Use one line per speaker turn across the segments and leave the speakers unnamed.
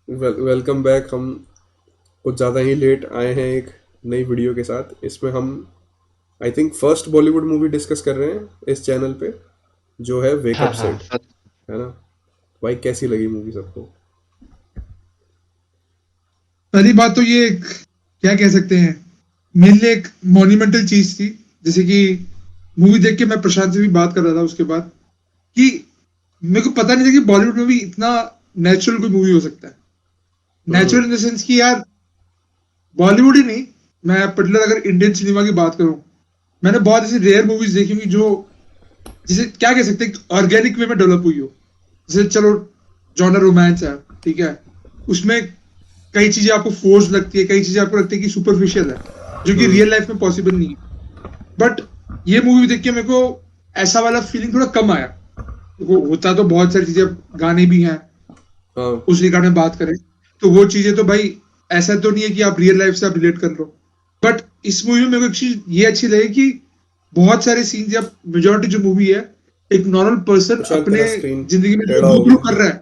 Welcome back. हम कुछ ज़्यादा ही लेट आए हैं एक नई वीडियो के साथ। इसमें हम I think first Bollywood movie discuss कर रहे हैं इस चैनल पे, जो है
हाँ
वेकअप
हाँ
सेट। है ना? भाई कैसी लगी मूवी सबको?
पहली बात तो ये क्या कह सकते हैं, मेरे लिए एक मॉन्यूमेंटल चीज थी। जैसे कि मूवी देख के मैं प्रशांत से भी बात कर रहा था उसके बाद कि मेरे को पता नहीं था कि बॉलीवुड में भी इतना नेचुरल कोई मूवी हो सकता है।
हम्म।
नेचुरल इन द सेंस कि यार बॉलीवुड ही नहीं, मैं पर्टिकुलर अगर इंडियन सिनेमा की बात करूं, मैंने बहुत ऐसी रेयर मूवीज देखी हुई जो जिसे क्या कह सकते हैं ऑर्गेनिक वे में डेवलप हुई हो। जैसे चलो जॉनर रोमांस है, ठीक है, उसमें कई चीजें आपको फोर्स लगती है, कई चीजें आपको लगती है कि सुपरफिशियल है, जो कि
हम्म।
रियल लाइफ में पॉसिबल नहीं है। बट ये मूवी देख के मेरे को ऐसा वाला फीलिंग थोड़ा कम आया। देखो होता तो बहुत सारी चीजें, गाने भी हैं,
हाँ।
उस रिगार्ड में बात करें तो वो चीजें तो भाई ऐसा तो नहीं है कि आप रियल लाइफ से आप रिलेट कर लो। बट इस मूवी में मेरे को एक चीज ये अच्छी लगी कि बहुत सारे सीन या मेजोरिटी जो मूवी है, एक नॉर्मल पर्सन
प्रशांत
अपने
तेरा स्क्रीन
जिंदगी में जो
टेढ़ा हो
गो थ्रू
गया।
कर रहा है।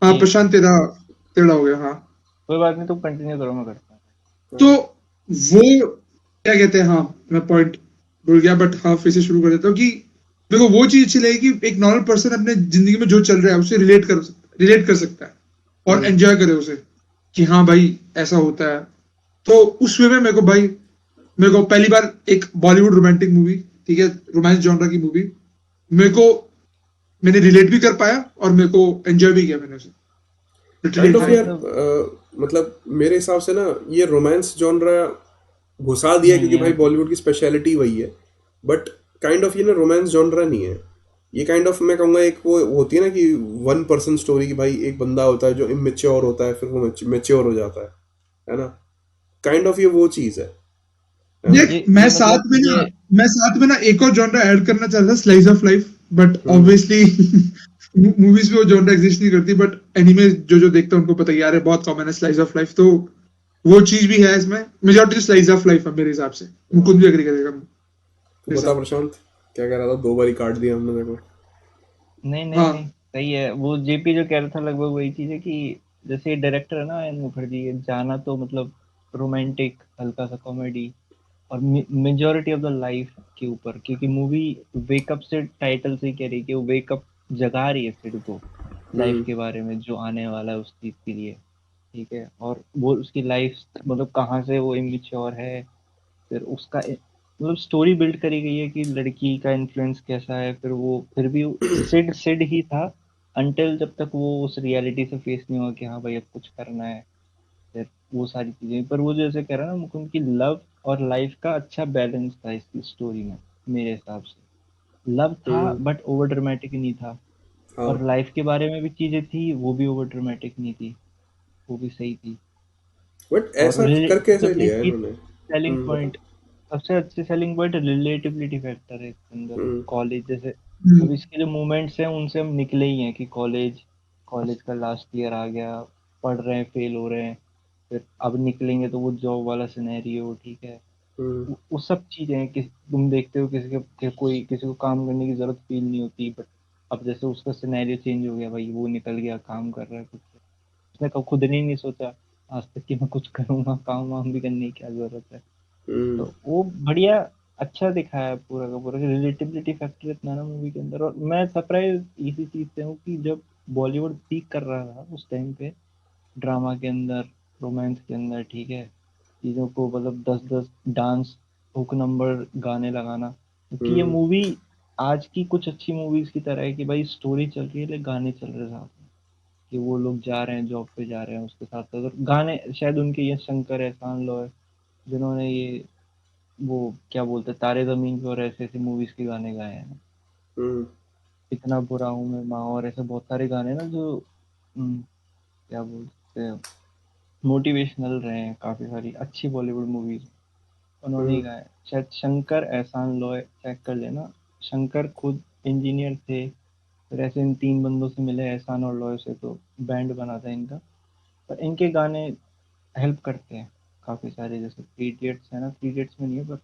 हाँ
जी,
प्रशांत तेरा टेढ़ा हो गया, हाँ।
कोई बात नहीं, तुम कंटिन्यू करो, मैं करता हूँ।
तो
हाँ।
वो क्या कहते हैं, हाँ मैं पॉइंट भूल गया, बट हाँ फिर से शुरू कर देता हूँ कि देखो वो चीज अच्छी लगी कि एक नॉर्मल पर्सन अपने जिंदगी में जो चल रहा है उससे रिलेट कर सकता है और
हम्म।
एंजॉय करे उसे, कि हाँ भाई ऐसा होता है। तो उस वे में मेरे को भाई, मेरे को पहली बार एक बॉलीवुड रोमांटिक मूवी, ठीक है, रोमांस जॉनर की मूवी, मेरे को मैंने रिलेट भी कर पाया और मेरे को एंजॉय भी किया मैंने उसे, लिटरली
काइंड ऑफ
हाँ,
एंजॉय।
यार,
मतलब
मतलब मेरे हिसाब से ना, ये रोमांस जॉनरा घुसा दिया क्योंकि
ये
भाई बॉलीवुड की स्पेशलिटी वही है। बट काइंड ऑफ ये ना रोमांस जॉनरा नहीं है। ये काइंड ऑफ मैं कहूँगा एक वो होती है ना कि वन पर्सन स्टोरी, की भाई एक बंदा होता है जो इमेच्योर होता है, फिर वो मेच्योर हो जाता है ना? काइंड ऑफ ये वो चीज़ है ना?
देख
ये मतलब ये
मैं साथ में ना एक और जॉनरा ऐड करना चाहता था, slice of life, but
hmm.
Obviously movies में वो जॉनरा एग्जिस्ट नहीं करती, बट एनिमे जो जो देखते हैं उनको पता है यार ये बहुत कॉमन है स्लाइस ऑफ लाइफ, तो वो चीज भी है इसमें। मेजोरिटी स्लाइस ऑफ लाइफ है मेरे हिसाब से, मुकुंद भी एग्री करेगा
तो
मेरे
बता
साथ।
प्रशांत, क्या कह रहा था? दो बारी काट दिया हमने देखो।
नहीं नहीं
हाँ
नहीं, सही है। वो जेपी जो कह रहा था लगभग वही चीज है कि जैसे डायरेक्टर है ना एन मुखर्जी, ये जाना तो मतलब रोमांटिक, हल्का सा कॉमेडी और मेजोरिटी ऑफ द लाइफ के ऊपर, क्योंकि मूवी वेकअप से टाइटल से ही कह रही है कि वो वेकअप जगा रही है सिड को लाइफ
हम्म।
के बारे में, जो आने वाला है उस चीज के लिए। ठीक है, और वो उसकी लाइफ मतलब कहाँ से वो इमेच्योर है, फिर उसका मतलब स्टोरी बिल्ड करी गई है कि लड़की का इन्फ्लुएंस कैसा है, फिर वो फिर भी सिड सिड ही था अनटिल जब तक वो उस रियलिटी से फेस नहीं हुआ कि हाँ भाई अब कुछ करना है। फिर वो सारी चीजें, पर वो जैसे कह रहा है ना मुकुंद की, लव और लाइफ का अच्छा बैलेंस था इसकी स्टोरी में मेरे हिसाब से। लव था
हम्म।
बट ओवर ड्रामेटिक नहीं था,
हाँ।
और लाइफ के बारे में भी चीजें थी, वो भी ओवर ड्रामेटिक नहीं थी, वो भी सही थी।
बट
और
ऐसा कर कैसे
सबसे
लिया है
की
इन्होंने?
सेलिंग
बता।
पॉइंट, सबसे अच्छी सेलिंग पॉइंट रिलेटिविटी फैक्टर है इसके अंदर।
हम्म।
कॉलेज जैसे, अब
हम्म,
इसके जो मूवमेंट्स हैं उनसे हम निकले ही हैं कि कॉलेज, कॉलेज का लास्ट ईयर आ गया, पढ़ रहे हैं, फेल हो रहे हैं, फिर अब निकलेंगे तो वो जॉब वाला सिनेरियो, ठीक है।
हम्म।
वो सब चीजें हैं कि तुम देखते हो किसी के कोई किसी को काम करने की जरूरत फील नहीं होती, बट अब जैसे उसका सिनेरियो चेंज हो गया, भाई वो निकल गया, काम कर रहा है कुछ, उसने कब खुद ने नहीं सोचा आज तक कि मैं कुछ करूंगा, काम वाम भी करने की क्या जरूरत है।
हम्म।
तो वो बढ़िया, अच्छा दिखाया है पूरा का पूरा, रिलेटिबिलिटी फैक्टर इतना ना मूवी के अंदर। और मैं सरप्राइज इसी चीज से हूँ कि जब बॉलीवुड पीक कर रहा था उस टाइम पे, ड्रामा के अंदर, रोमांस के अंदर, ठीक है, चीजों को मतलब 10-10 डांस, हुक नंबर, गाने लगाना, क्योंकि ये
हम्म।
मूवी आज की कुछ अच्छी मूवीज की तरह है कि भाई स्टोरी चल रही है लेकिन गाने चल रहे हैं साथ में, कि वो लोग जा रहे हैं जॉब पे जा रहे हैं, उसके साथ साथ और गाने शायद उनके, ये शंकर एहसान लॉय जिन्होंने ये वो क्या बोलते हैं, तारे जमीन पे और ऐसे ऐसे मूवीज के गाने गाए हैं।
हम्म।
इतना बुरा हूं मैं माँ और ऐसे बहुत सारे गाने ना जो क्या बोलते हैं, मोटिवेशनल रहे हैं, काफी सारी अच्छी बॉलीवुड मूवीज उन्होंने ही
हम्म।
गाए। शायद शंकर एहसान लॉय, चेक कर लेना, शंकर खुद इंजीनियर थे, फिर ऐसे इन तीन बंदों से मिले, एहसान और लॉय से, तो बैंड बना था इनका। पर इनके गाने हेल्प करते हैं काफी सारे, जैसे थ्री इडियट्स है ना, थ्री इडियट्स में नहीं है पर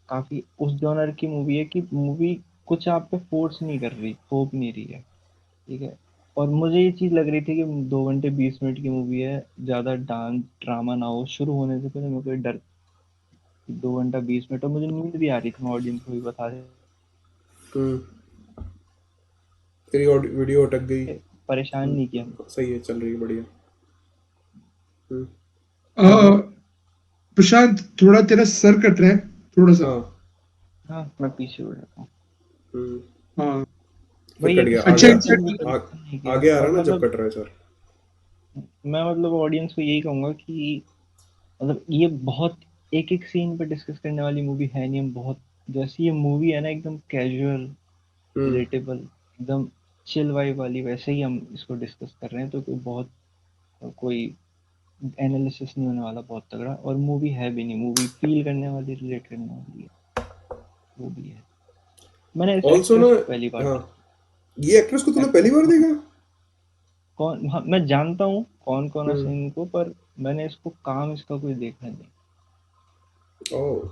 काफी उस जॉनर की मूवी है कि मूवी कुछ आप पे फोर्स नहीं कर रही, थोप नहीं रही है, ठीक है। और मुझे ये चीज लग रही थी कि 2 घंटे 20 मिनट की मूवी है, ज्यादा डांस ड्रामा ना हो, शुरू होने से पहले मेरे को ये डर 2 घंटा 20 मिनट, और मुझे नींद भी आ रही थी, मैं ऑडियंस को भी बता रहे,
हम्म। तेरी वीडियो अटक गई।
परेशान नहीं किया।
सही है, चल रही है, बढ़िया। हम्म।
अ, प्रशांत थोड़ा तेरा सर कट रहा है, थोड़ा सा।
हाँ।
हाँ मैं पीछे हो जाता हूँ।
हम्म।
हाँ।
फिर
वही है
कट
कि
गया,
अच्छा
आगे
इंसाइट।
नहीं किया,
आगे आ रहा
और
ना जब
मतलब
कट रहा है सर।
मैं मतलब ऑडियंस को यही कहूंगा कि मतलब ये बहुत एक एक सीन पे डिस्कस करने वाली मूवी है नहीं, हम बहुत, जैसी ये मूवी है ना एकदम कैजुअल,
हम्म।
रिलेटेबल, एकदम चिल वाइब वाली, वैसे ही हम इसको डिस्कस कर रहे हैं, तो कोई एनालिसिस नहीं होने वाला बहुत तगड़ा, और मूवी है भी नहीं, मूवी फील करने वाली, रिलेट करने वाली है, वो भी है। मैंने इस
ऑल्सो ना।
एक्ट्रेस को पहली बार
हाँ,
देखा।
ये एक्ट्रेस को तूने पहली
एक्ट्रेस
बार
को
देखा?
कौन, हाँ, मैं जानता हूँ कौन कौन है
हम्म।
सिंह को, पर मैंने इसको काम इसका कोई देखा नहीं।
ओह,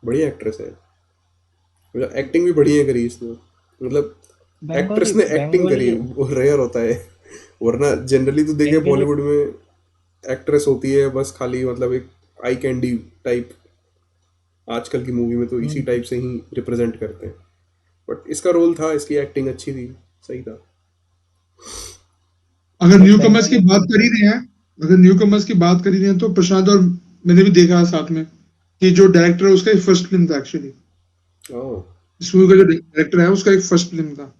बढ़िया एक्ट्रेस है। मतलब एक्टिंग भी बढ़िया करी इसने, मतलब
बंगाली
एक्ट्रेस ने एक्टिंग
बंगाली
करी, वो रेयर होता है। वरना जनरली तो देखे
बंगाली
बॉलीवुड में एक्ट्रेस होती है बस खाली, मतलब एक आई कैंडी टाइप। आजकल की मूवी में तो इसी
हम्म,
टाइप से ही रिप्रेजेंट करते हैं। बट इसका रोल था, इसकी एक्टिंग अच्छी थी, सही था।
अगर
मतलब
न्यू कमर्स की
बंगाली
बात कर ही रहे हैं, अगर न्यू कमर्स की बात कर ही रहे हैं, तो प्रशांत और मैंने भी देखा है साथ में कि जो डायरेक्टर है उसका फर्स्ट फिल्म था एक्चुअली।
ओह।
इस मूवी का जो डायरेक्टर है उसका एक फर्स्ट फिल्म था,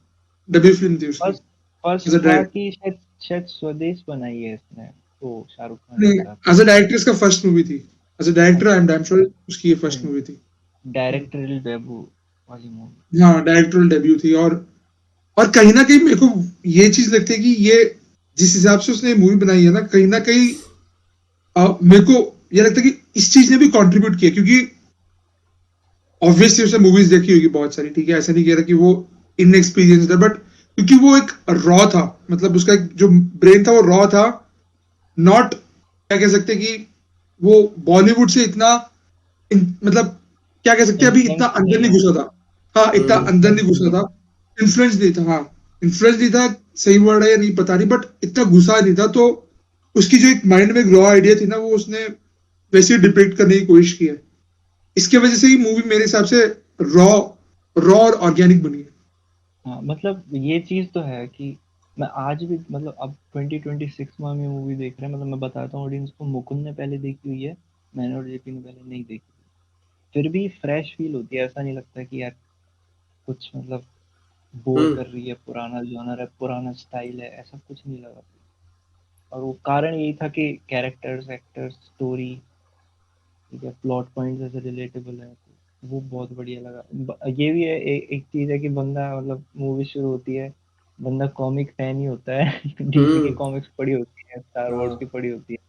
डेब्यू फिल्म थी उसकी
फर्स्ट फर्स्ट
एज अ
था
डायरेक्टर।
कि शायद शायद स्वदेश बनाई है इसने, वो शाहरुख खान के
नहीं,
साथ।
एज अ डायरेक्टर इसका फर्स्ट मूवी थी। As a director I am damn sure उसकी ये फर्स्ट मूवी थी।
डायरेक्टोरियल डेब्यू वाली मूवी।
हाँ, डायरेक्टोरियल डेब्यू थी। और कहीं ना कहीं मेरे को ये चीज लगती है कि ये जिस हिसाब से उसने मूवी बनाई है ना कहीं मेरे को ये लगता है कि इस चीज ने भी कंट्रीब्यूट किया, क्योंकि ऑब्वियसली उसने मूवीज देखी होगी बहुत सारी, ठीक है, ऐसा नहीं कह रहा कि वो इनएक्सपीरियंस था, बट क्योंकि वो एक रॉ था, मतलब उसका एक जो ब्रेन था वो रॉ था। नॉट क्या कह सकते कि वो बॉलीवुड से इतना मतलब क्या कह सकते हैं, अभी इतना
इन्फ्लुएंस
अंदर
नहीं
नहीं
है,
घुसा था। हाँ, इतना अंदर
इन्फ्लुएंस
नहीं घुसा
नहीं
था। इन्फ्लुएंस नहीं था, हाँ। इन्फ्लुएंस नहीं था, सही वर्ड है या नहीं पता नहीं, बट इतना घुसा नहीं था। तो उसकी जो एक माइंड में एक रॉ आइडिया थी ना, वो उसने वैसे ही डिपिक्ट करने की कोशिश की है। इसके वजह से ही मूवी मेरे हिसाब से रॉ रॉ और ऑर्गेनिक बनी है।
है। हाँ मतलब ये चीज तो है कि मैं आज भी मतलब अब 2026 में हम ये मूवी देख रहे हैं, मतलब मैं बताता हूँ ऑडियंस को, मुकुंद ने पहले देखी हुई है, मैंने और जेपी ने पहले नहीं देखी, फिर भी फ्रेश फील होती है, ऐसा नहीं लगता कि यार कुछ मतलब बोर
हम्म।
कर रही है, पुराना जॉनर है, पुराना स्टाइल है, ऐसा कुछ नहीं लगा। और वो कारण यही था कि कैरेक्टर्स, एक्टर्स, स्टोरी, ठीक है, प्लॉट पॉइंट जैसे रिलेटेबल है, तो वो बहुत बढ़िया लगा। ये भी है, एक चीज है कि बंदा मतलब मूवी शुरू होती है, बंदा कॉमिक फैन ही होता है डीसी की
हम्म।
कॉमिक्स पढ़ी होती है, स्टार वॉर्स की
हाँ।
पढ़ी होती है,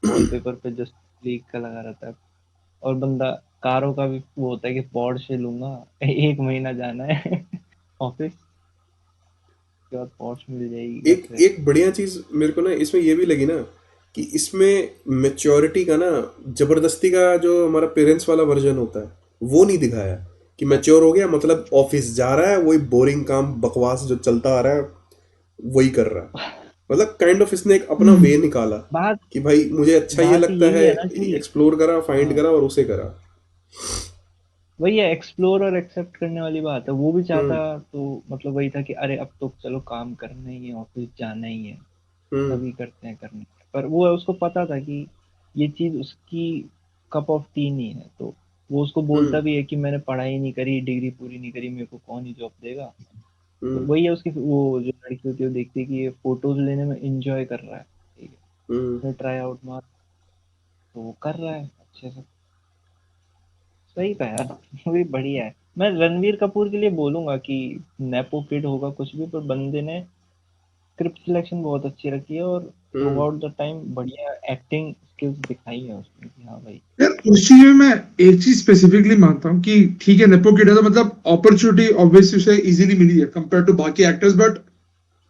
वॉलपेपर पे जस्ट लीग का लगा रहता है, और बंदा कारों का भी वो होता है कि पोर्शे लूंगा, 1 महीना जाना है ऑफिस, के बाद पोर्श मिल जाएगी घर
एक
से।
एक बढ़िया चीज मेरे को ना इसमें ये भी लगी ना, कि इसमें मेच्योरिटी का ना, जबरदस्ती का जो हमारा पेरेंट्स वाला वर्जन होता है वो नहीं दिखाया, कि मैच्योर हो गया मतलब ऑफिस जा रहा है, वही बोरिंग काम बकवास जो चलता आ रहा है वही कर रहा है। मतलब काइंड ऑफ इसने एक अपना वे निकाला,
बात
कि भाई मुझे अच्छा ये
बात
लगता
ये भी
है,
है ना कि
एक्सप्लोर करा, फाइंड
हाँ
करा और उसे करा।
वही है, एक्सप्लोर और एक्सेप्ट करने वाली बात है, वो भी चाहता
हम्म।
तो मतलब वही था कि अरे अब तो चलो काम करना ही है, ऑफिस जाना ही है,
हम्म।
तभी करते हैं करने, पर वो उसको पता था कि ये चीज उसकी कप ऑफ टी नहीं है, तो वो उसको बोलता
हम्म।
भी है कि मैंने पढ़ाई नहीं करी, डिग्री पूरी नहीं करी, मेरे को कौन ही जॉब देगा। तो
हम्म।
वही है उसकी, वो जो लड़की होती है वो देखती है कि ये फोटोज लेने में इंजॉय कर रहा है, ठीक है,
हम्म।
उसने ट्राई आउट मार, तो वो कर रहा है अच्छे से, सही था यार मूवी बढ़िया है। मैं रणवीर कपूर के लिए बोलूंगा कि नेपो किड होगा कुछ भी, पर बंदे ने स्क्रिप्ट सिलेक्शन बहुत अच्छी रखी है, और through
hmm.
Out the time बढ़िया एक्टिंग स्किल्स दिखाई है उसमें कि हाँ भाई।
यार उस चीज में मैं एक चीज स्पेसिफिकली मानता हूँ कि ठीक है, नेपो किड है तो मतलब अपॉर्चुनिटी ऑब्वियसली उसे इजीली मिली है कंपेयर टू बाकी एक्टर्स, बट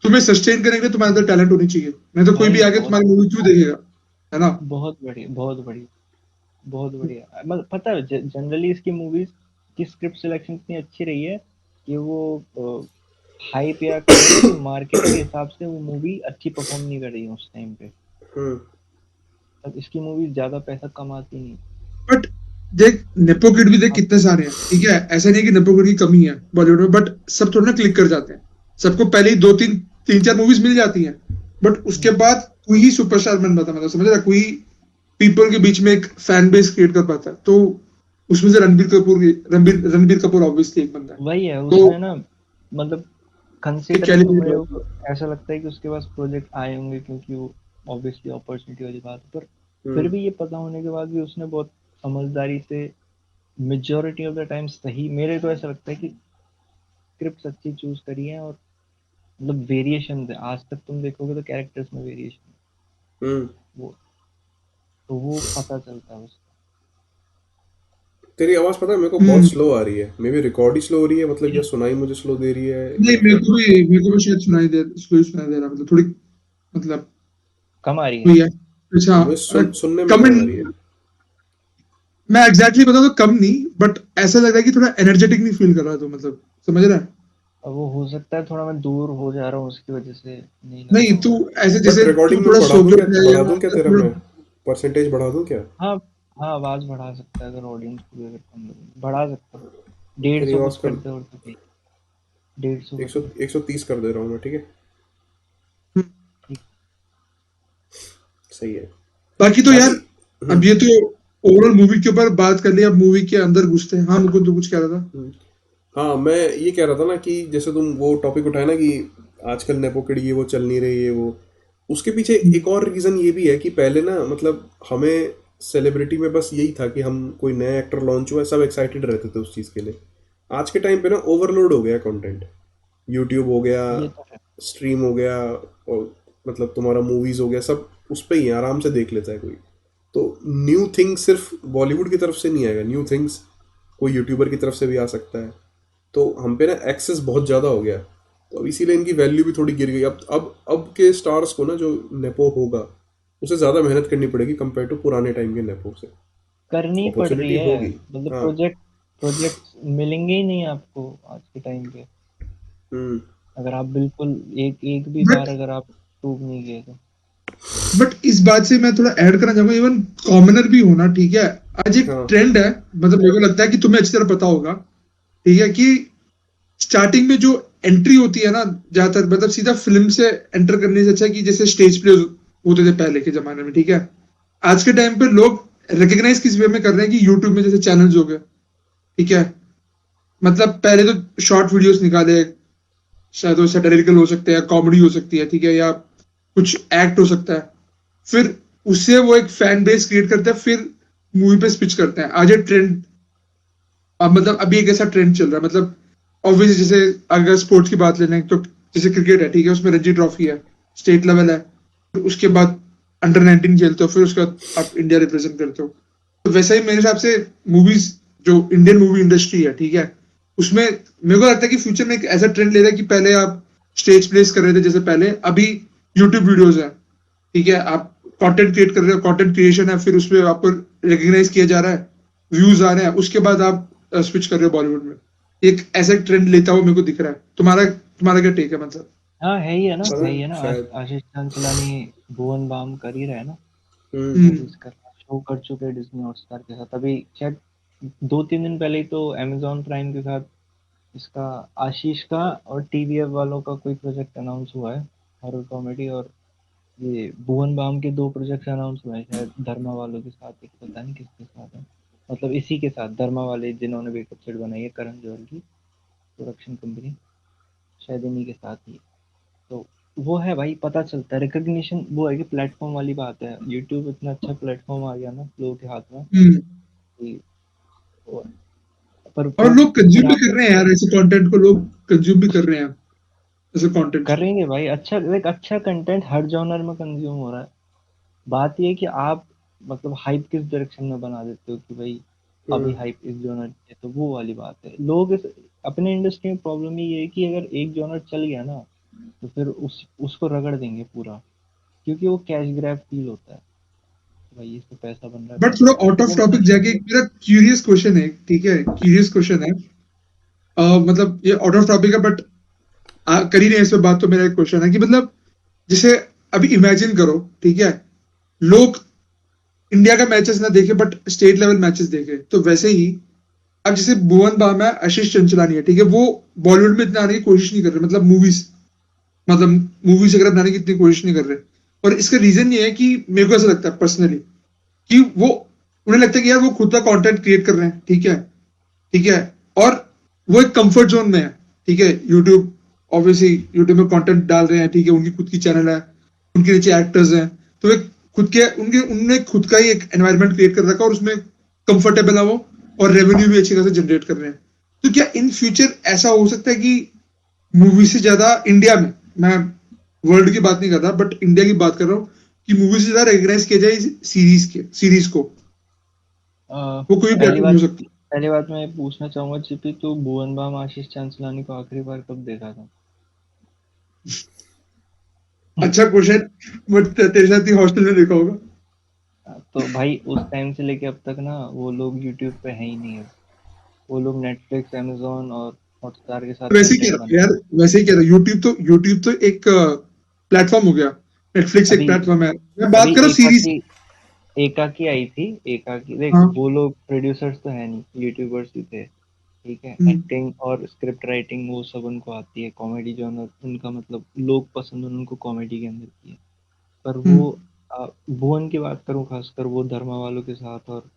तुम्हें सस्टेन करने के लिए तुम्हारे अंदर टैलेंट होनी चाहिए, नहीं तो कोई भी
भाई
आगे
बहुत
तुम्हारी मूवी क्यों देखेगा, है ना।
बहुत बढ़िया, बहुत बढ़िया, बहुत बढ़िया, मतलब पता है जनरली इसकी मूवीज की स्क्रिप्ट सिलेक्शन इतनी अच्छी रही है कि वो हाइप या कहें ना कि मार्केट के हिसाब से वो मूवी अच्छी परफॉर्म नहीं कर रही है उस टाइम पे।
हम्म
अब इसकी मूवी ज्यादा पैसा कमाती नहीं।
बट देख नेपो किड भी देख
अब
कितने सारे हैं, ठीक है, ऐसा नहीं है कि नेपो किड की कमी है बॉलीवुड में, बट सब थोड़ा ना क्लिक कर जाते हैं। सबको पहले ही दो तीन तीन चार मूवीज मिल जाती हैं, बट उसके बाद कोई ही सुपरस्टार बन पाता, मतलब समझ रहा है? कोई पीपल के बीच में एक फैन बेस क्रिएट कर पाता है, तो उसमें से रणबीर कपूर ऑब्वियसली एक बंदा है।
वही है
तो
उसमें ना, मतलब
एक
कंसिडरिंग
कैलिबर
मेरे
है।
को ऐसा लगता है कि उसके पास प्रोजेक्ट आए होंगे, क्योंकि वो ऑब्वियसली अपॉर्चुनिटी वाली बात है। पर फिर
हम्म
भी ये पता होने के बाद भी उसने बहुत समझदारी से मेजोरिटी ऑफ द टाइम सही, मेरे को ऐसा लगता है कि स्क्रिप्ट अच्छी चूज करी है। और मतलब वेरिएशन है, आज तक तुम देखोगे तो कैरेक्टर्स में वेरिएशन
हम्म
वो, तो वो पता चलता है उसका।
तेरी आवाज पता है मेरे को बहुत
हम्म।
स्लो आ रही है, may be record he slow हो रही है, मतलब या सुनाई मुझे स्लो दे रही है
नहीं,
या फिर
मेरे को भी शायद सुनाई दे रहा, मतलब थोड़ी, मतलब
कम आ रही है।
हुई है। अच्छा।
मुझे सुनने में कम आ रही है।
कमेंट, मैं एग्जैक्टली बताऊं तो कम नहीं, बट ऐसा लग रहा है कि थोड़ा एनर्जेटिक नहीं फील कर रहा, तो मतलब समझ रहा है?
अब वो हो सकता है थोड़ा मैं दूर हो जा रहा हूँ उसकी वजह से नहीं लग
नहीं
रहा
तू
होगा।
ऐसे
बट
जैसे तू
रिकॉर्डिंग में
थोड़ा सोबर है
बढ़ा
या
दूं क्या तेरा
थोड़ा।
मैं, परसेंटेज बढ़ा दूं क्या?
हाँ, हाँ, आवाज बढ़ा सकता है अगर ऑडियंस को भी अगर कम लगे, बढ़ा सकता हूँ। डेढ़
तेरी
सौ
आवाज
कुछ कर
कर,
दे और तो ठीक। 150 कर
100
दे।
130 कर दे रहा हूँ मैं, ठीक है?
हम्म,
ठीक।
सही है।
बाकी तो यार,
बाकी
अब ये तो ओवरऑल मूवी के ऊपर बात कर लिया, अब मूवी के अंदर घुसते हैं। हाँ मुकुंद, तो कुछ कह रहा था?
हम्म, हाँ मैं ये कह रहा था ना कि जैसे तुम वो टॉपिक उठाए ना कि आजकल नेपोकिड ये वो चल नहीं रही है वो, उसके पीछे
हम्म,
एक और रीज़न ये भी है कि पहले ना मतलब हमें सेलिब्रिटी में बस यही था कि हम कोई नया एक्टर लॉन्च हुआ है, सब एक्साइटेड रहते थे उस चीज़ के लिए। आज के टाइम पे ना ओवरलोड हो गया कंटेंट, यूट्यूब हो गया,
ये तो है।
स्ट्रीम हो गया, और मतलब तुम्हारा मूवीज़ हो गया, सब उस पे ही है, आराम से देख लेता है कोई। तो न्यू थिंग्स सिर्फ बॉलीवुड की तरफ से नहीं आएगा, न्यू थिंग्स कोई यूट्यूबर की तरफ से भी आ सकता है। तो हम पे ना एक्सेस बहुत ज़्यादा हो गया, तो अब इसीलिए इनकी वैल्यू भी थोड़ी गिर गई। अब के स्टार्स को ना जो नेपो होगा उसे ज़्यादा मेहनत करनी पड़ेगी कंपेयर टू पुराने टाइम के नेपो से।
करनी पड़ रही
अपॉर्चुनिटी
है,
होगी।
मतलब
हाँ।
प्रोजेक्ट मिलेंगे ही नहीं आपको आज के टाइम पे,
हम्म
अगर आप बिल्कुल एक एक भी बार
बट
अगर आप टूब नहीं गए तो।
इस बात से मैं थोड़ा ऐड करना चाहूंगा, इवन कॉमनर भी होना, ठीक है, आज एक
हाँ।
ट्रेंड है, मतलब मेरे को लगता है कि तुम्हें अच्छी तरह पता होगा, ठीक है, कि स्टार्टिंग में जो एंट्री होती है ना, ज्यादातर मतलब सीधा फिल्म से एंटर करने से अच्छा है कि जैसे स्टेज प्ले होते थे पहले के जमाने में, ठीक है। आज के टाइम पे लोग रिकग्नाइज किस वे में कर रहे हैं कि यूट्यूब में जैसे चैनल्स हो गए, ठीक है, मतलब पहले तो शॉर्ट वीडियोस निकाले, शायद वो सैटिरिकल हो सकते हैं, कॉमेडी हो सकती है, ठीक है, या कुछ एक्ट हो सकता है, फिर उससे वो एक फैन बेस क्रिएट करते हैं, फिर मूवी पे स्विच करते हैं। आज ये ट्रेंड, अब मतलब अभी एक ऐसा ट्रेंड चल रहा है, मतलब ऑब्वियसली जैसे अगर स्पोर्ट्स की बात ले लें तो जैसे क्रिकेट है, ठीक है, उसमें रणजी ट्रॉफी है, स्टेट लेवल है, फिर उसके बाद अंडर 19 खेलते हो, फिर उसके बाद आप इंडिया रिप्रेजेंट करते हो। तो वैसा ही मेरे हिसाब से मूवीज, जो इंडियन मूवी इंडस्ट्री है, ठीक है, उसमें मेरे को लगता है कि फ्यूचर में एक ऐसा ट्रेंड ले रहा है कि पहले आप स्टेज प्लेस कर रहे थे जैसे पहले, अभी यूट्यूब वीडियोज है, ठीक है, आप कंटेंट क्रिएट कर रहे हो, कंटेंट क्रिएशन है, फिर उसमें आपको रिकग्नाइज किया जा रहा है, व्यूज आ रहे हैं, उसके बाद आप स्विच कर रहे हो बॉलीवुड में। एक ऐसा ट्रेंड लेता हुआ मेरे को दिख रहा है। तुम्हारा तुम्हारा क्या टेक है, मतलब?
हाँ, है ही है ना,
पता
है ही
है
है ना।
शायद।
आशीष चांचलानी भुवन बाम कर ही रहा है ना,
हम्म
हम्म।
मूवीज कर रहा है, शो कर चुके हैं डिज्नी हॉटस्टार के साथ। अभी शायद 2-3 दिन पहले ही तो अमेजोन प्राइम के साथ इसका, आशीष का और टीवीएफ वालों का कोई प्रोजेक्ट अनाउंस हुआ है, हॉरर कॉमेडी। और ये भुवन बाम के 2 प्रोजेक्ट अनाउंस हुए हैं, शायद धर्मा वालों के साथ, एक पता नहीं किसके साथ है, मतलब इसी के साथ, धर्मा वाले जिन्होंने वेकअप सेट बनाई है, करण जौहर की प्रोडक्शन कंपनी, शायद इन्हीं के साथ ही। तो वो है भाई, पता चलता है रिकग्निशन, वो है कि प्लेटफॉर्म वाली बात है, यूट्यूब इतना अच्छा प्लेटफॉर्म आ गया ना लोगों के हाथ में
हम्म।
कि वो, पर
और
फिर
लोग कंज्यूम
फिर
भी
आप
कर रहे हैं यार, ऐसे कंटेंट को लोग कंज्यूम भी कर रहे हैं, ऐसे कंटेंट्स को।
करेंगे भाई, अच्छा लाइक अच्छा कंटेंट हर जॉनर में कंज्यूम हो रहा है। बात ये है कि आप मतलब हाइप किस डायरेक्शन में बना देते हो कि भाई अभी
हम्म
हाइप इस जॉनर की है, तो वो वाली बात है। लोग अपने इंडस्ट्री में प्रॉब्लम ये है कि अगर एक जॉनर चल गया ना, तो फिर उसको रगड़ देंगे पूरा, क्योंकि वो कैश ग्रैब फील होता है, भाई इस पे पैसा बन रहा है,
बट
पैसा
थोड़ा
बन रहा है,
आउट
तो
ऑफ
वो
टॉपिक
प्रेशर।
जाके एक मेरा क्यूरियस क्वेश्चन है, ठीक है, क्यूरियस क्वेश्चन है, मतलब ये आउट ऑफ टॉपिक है, बट कर ही नहीं इस पे बात, तो मेरा एक क्वेश्चन है कि मतलब जैसे अभी इमेजिन करो, ठीक है, लोग इंडिया का मैचेस ना देखे बट स्टेट लेवल मैचेस देखे, तो वैसे ही अब जैसे भुवन बाम है, आशीष चंचलानी है, ठीक है, वो बॉलीवुड में इतना आने की कोशिश नहीं कर रहे, मतलब मूवीज वगैरह बनाने की इतनी कोशिश नहीं कर रहे। और इसका रीजन ये है कि मेरे को ऐसा लगता है पर्सनली कि वो, उन्हें लगता है कि यार वो खुद का कंटेंट क्रिएट कर रहे हैं, ठीक है, ठीक है, और वो एक कंफर्ट जोन में है, ठीक है, यूट्यूब, ऑब्वियसली यूट्यूब में कंटेंट डाल रहे हैं, ठीक है, उनकी खुद की चैनल है, उनके नीचे एक्टर्स हैं, तो एक खुद के उनके उन्होंने खुद का ही एक एनवायरनमेंट क्रिएट कर रखा है और उसमें कंफर्टेबल है वो, और रेवेन्यू भी अच्छी खासी जनरेट कर रहे हैं। तो क्या इन फ्यूचर ऐसा हो सकता है कि मूवी से ज्यादा इंडिया में, मैं वर्ल्ड की बात नहीं कर रहा बट इंडिया की बात कर रहा हूँ, कि मूवी से ज्यादा रिकग्नाइज किया जाए सीरीज को, वो कोई
पहली
प्लेटफॉर्म
बात
हो सकता है।
पहली बात मैं पूछना चाहूंगा चिपी, तो भुवन बाम आशीष चांचलानी को आखिरी बार कब देखा था?
अच्छा क्वेश्चन, बट तेरे साथ ही हॉस्टल में देखा होगा।
तो भाई उस टाइम से लेके अब तक ना वो लोग यूट्यूब पे है ही नहीं है। वो लोग नेटफ्लिक्स, amazon और हॉटस्टार के साथ
वैसे ही कह
कंटेंट
रहा हूँ
बनाते
यार, वैसे ही कह रहा हूँ, यूट्यूब तो एक प्लेटफॉर्म हो गया, नेटफ्लिक्स
हैं।
एक
अभी
प्लेटफॉर्म है, मैं
अभी
बात कर रहा हूँ सीरीज।
एकाकी आई थी। एकाकी देख,
हाँ।
वो लोग प्रोड्यूसर्स तो है नहीं, यूट्यूबर्स ही थे। ठीक है,
हम्म।
एक्टिंग और स्क्रिप्ट राइटिंग वो सब उनको आती है। कॉमेडी जॉनर उनका, मतलब लोग पसंद उनको कॉमेडी के अंदर की है। पर वो
हम्म।
भुवन की बात करूँ खासकर, वो धर्मा वालों के साथ और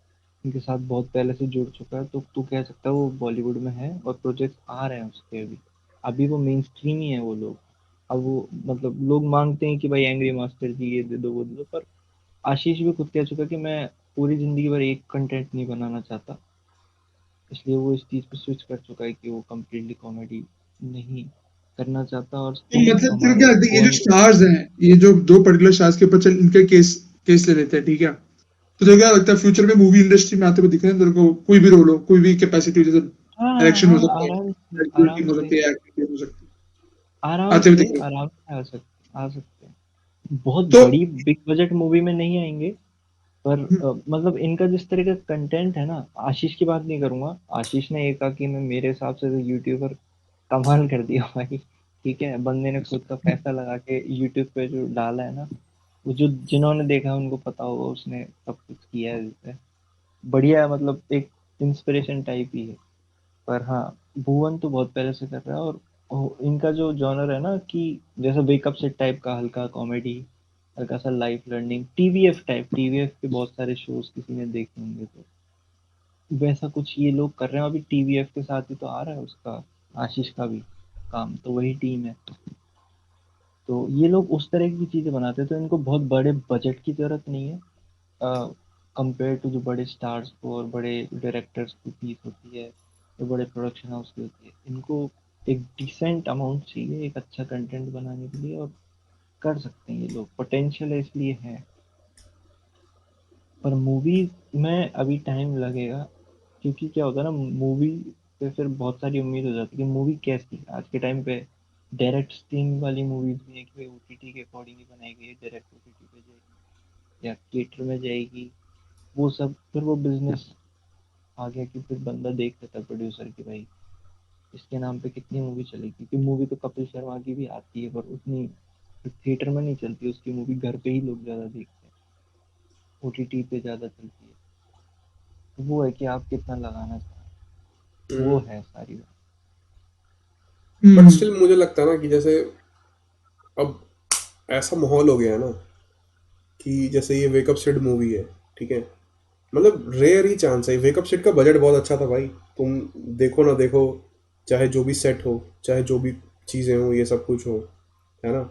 उनके साथ बहुत पहले से जुड़ चुका है, तो तू कह सकता है वो बॉलीवुड में है और प्रोजेक्ट्स आ रहे हैं उसके अभी। अभी वो मेन स्ट्रीम ही है वो लोग। अब वो मतलब लोग मांगते हैं कि भाई एंग्री मास्टर जी ये दे दो वो दे दो, पर आशीष भी खुद कह चुका कि मैं पूरी जिंदगी भर एक कंटेंट नहीं बनाना चाहता। इसलिए वो इस चीज पे स्विच कर चुका है कि वो कम्प्लीटली कॉमेडी नहीं करना चाहता। और
तो
स्टिल
मतलब तेरे को
हमारे
क्या लगता है, ये जो
भुवन
स्टार्स हैं, ये जो दो पर्टिकुलर स्टार्स के ऊपर चल इनके केस केस ले लेते हैं, ठीक है, तो तेरे को क्या लगता है फ्यूचर में मूवी इंडस्ट्री में आते हुए दिख रहे हैं तेरे को, कोई भी रोल हो, कोई भी कैपेसिटी, जैसे
हाँ
डायरेक्शन हो
हाँ,
सकता है,
आराम से
एक्टिंग
आराम
हो
से
सकती है, एक्टिंग हो सकती है, आते हुए दिख रहे हैं।
आराम से आ सकते हैं। बहुत
तो
बड़ी बिग बजट मूवी में नहीं आएंगे, पर
हम्म।
मतलब इनका जिस तरह का कंटेंट है ना, आशीष की बात नहीं करूंगा। आशीष ने एकाकी में मेरे हिसाब से तो यूट्यूबर कमाल कर दिया भाई। ठीक है, बंदे ने खुद का पैसा लगा के यूट्यूब पे जो डाला है ना, वो जो जिन्होंने देखा है उनको पता होगा, उसने सब कुछ किया है इससे बढ़िया है। मतलब एक इंस्पिरेशन टाइप ही है। पर हाँ, भुवन तो बहुत पहले से कर रहा है। और इनका जो जॉनर है ना, कि जैसे वेकअप सेट टाइप का, हल्का कॉमेडी, हल्का सा life learning, TVF type, TVF के बहुत सारे शोज किसी ने देखे होंगे, तो वैसा कुछ ये लोग कर रहे हैं अभी। टीवीएफ के साथ ही तो आ रहा है उसका, आशीष का भी काम, तो वही टीम है। तो ये लोग उस तरह की चीजें बनाते हैं, तो इनको बहुत बड़े बजट की जरूरत नहीं है कंपेयर टू जो बड़े स्टार्स को और बड़े डायरेक्टर्स की फीस होती है, जो बड़े प्रोडक्शन हाउस की होती है। इनको एक डिसेंट अमाउंट चाहिए एक अच्छा कंटेंट बनाने के लिए, और कर सकते हैं ये लोग, पोटेंशियल है इसलिए है। पर मूवीज में अभी टाइम लगेगा, क्योंकि क्या होता है ना, मूवी पे फिर बहुत सारी उम्मीद हो जाती है कि मूवी कैसी है। आज के टाइम पे डायरेक्ट स्ट्रीमिंग वाली मूवीज भी है कि भाई ओटीटी के अकॉर्डिंग ही बनाई गई है, डायरेक्ट ओटीटी पे जाएगी या थिएटर में जाएगी। वो सब फिर वो बिजनेस आ गया कि फिर बंदा देख लेता है प्रोड्यूसर की भाई इसके नाम पे कितनी मूवी चलेगी। क्योंकि मूवी तो कपिल शर्मा की भी आती है, पर उतनी थिएटर में नहीं चलती उसकी मूवी, घर पे ही लोग ज्यादा देखते हैं, ओटीटी पे ज्यादा चलती है। तो वो है कि आप कितना लगाना चाहें, वो है सारी बात।
But
hmm.
स्टिल मुझे लगता है ना कि जैसे अब ऐसा माहौल हो गया है ना कि जैसे ये वेकअप सिड मूवी है, ठीक है, मतलब रेयर ही चांस है। वेकअप सिड का बजट बहुत अच्छा था भाई, तुम देखो ना देखो, चाहे जो भी सेट हो, चाहे जो भी चीज़ें हो, ये सब कुछ हो, है ना।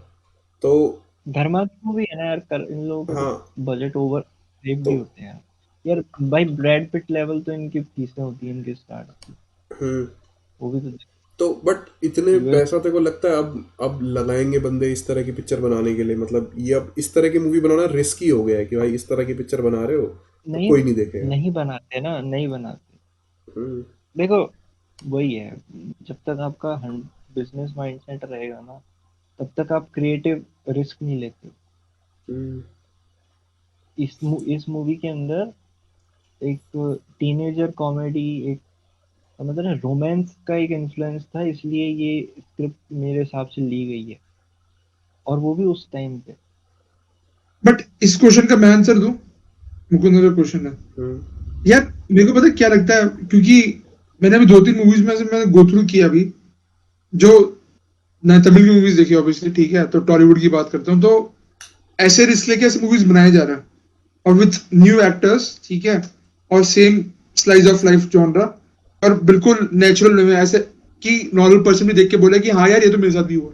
तो
धर्मा की मूवी है ना यार, कर इन लोगों का तो
हाँ,
बजट ओवर रेट
तो
भी होते हैं यार। यार भाई ब्रैड पिट लेवल तो इनकी फीसें होती हैं इनके स्टार्ट की,
हम्म।
वो भी तो
तो बट इतने
यूएस।
पैसा तेरे को लगता है अब लगाएंगे बंदे इस तरह की पिक्चर बनाने के लिए? मतलब ये अब इस तरह की मूवी बनाना रिस्की हो गया है कि भाई इस तरह की पिक्चर बना रहे हो, अब
नहीं,
कोई नहीं देखेगा।
नहीं बनाते ना, नहीं बनाते।
हम्म।
देखो, वही है, जब तक आपका बिजनेस माइंडसेट रहेगा ना, तब तक आप क्रिएटिव रिस्क नहीं लेते।
हम्म।
इस मूवी के अंदर एक टीनेजर कॉमेडी, एक समझ रहे हैं, रोमांस का एक इन्फ्लुएंस था, इसलिए ये स्क्रिप्ट मेरे हिसाब से ली गई है, और वो भी उस टाइम पे।
बट इस क्वेश्चन का मैं आंसर दूं, मुकुंद का क्वेश्चन है
हम्म।
यार, मेरे को पता है क्या लगता है, क्योंकि मैंने अभी 2-3 मूवीज में से मैंने गो थ्रू किया अभी, जो मैं तमिल की मूवीज देखी ऑब्वियसली, ठीक है, तो टॉलीवुड की बात करता हूँ, तो ऐसे रिस्क लेके ऐसे मूवीज बनाए जा रहे हैं और विथ न्यू एक्टर्स, ठीक है, और same slice of life genre, और बिल्कुल नेचुरल वे में, ऐसे कि नॉर्मल पर्सन भी देख के बोले कि हाँ यार ये तो मेरे साथ भी हुआ,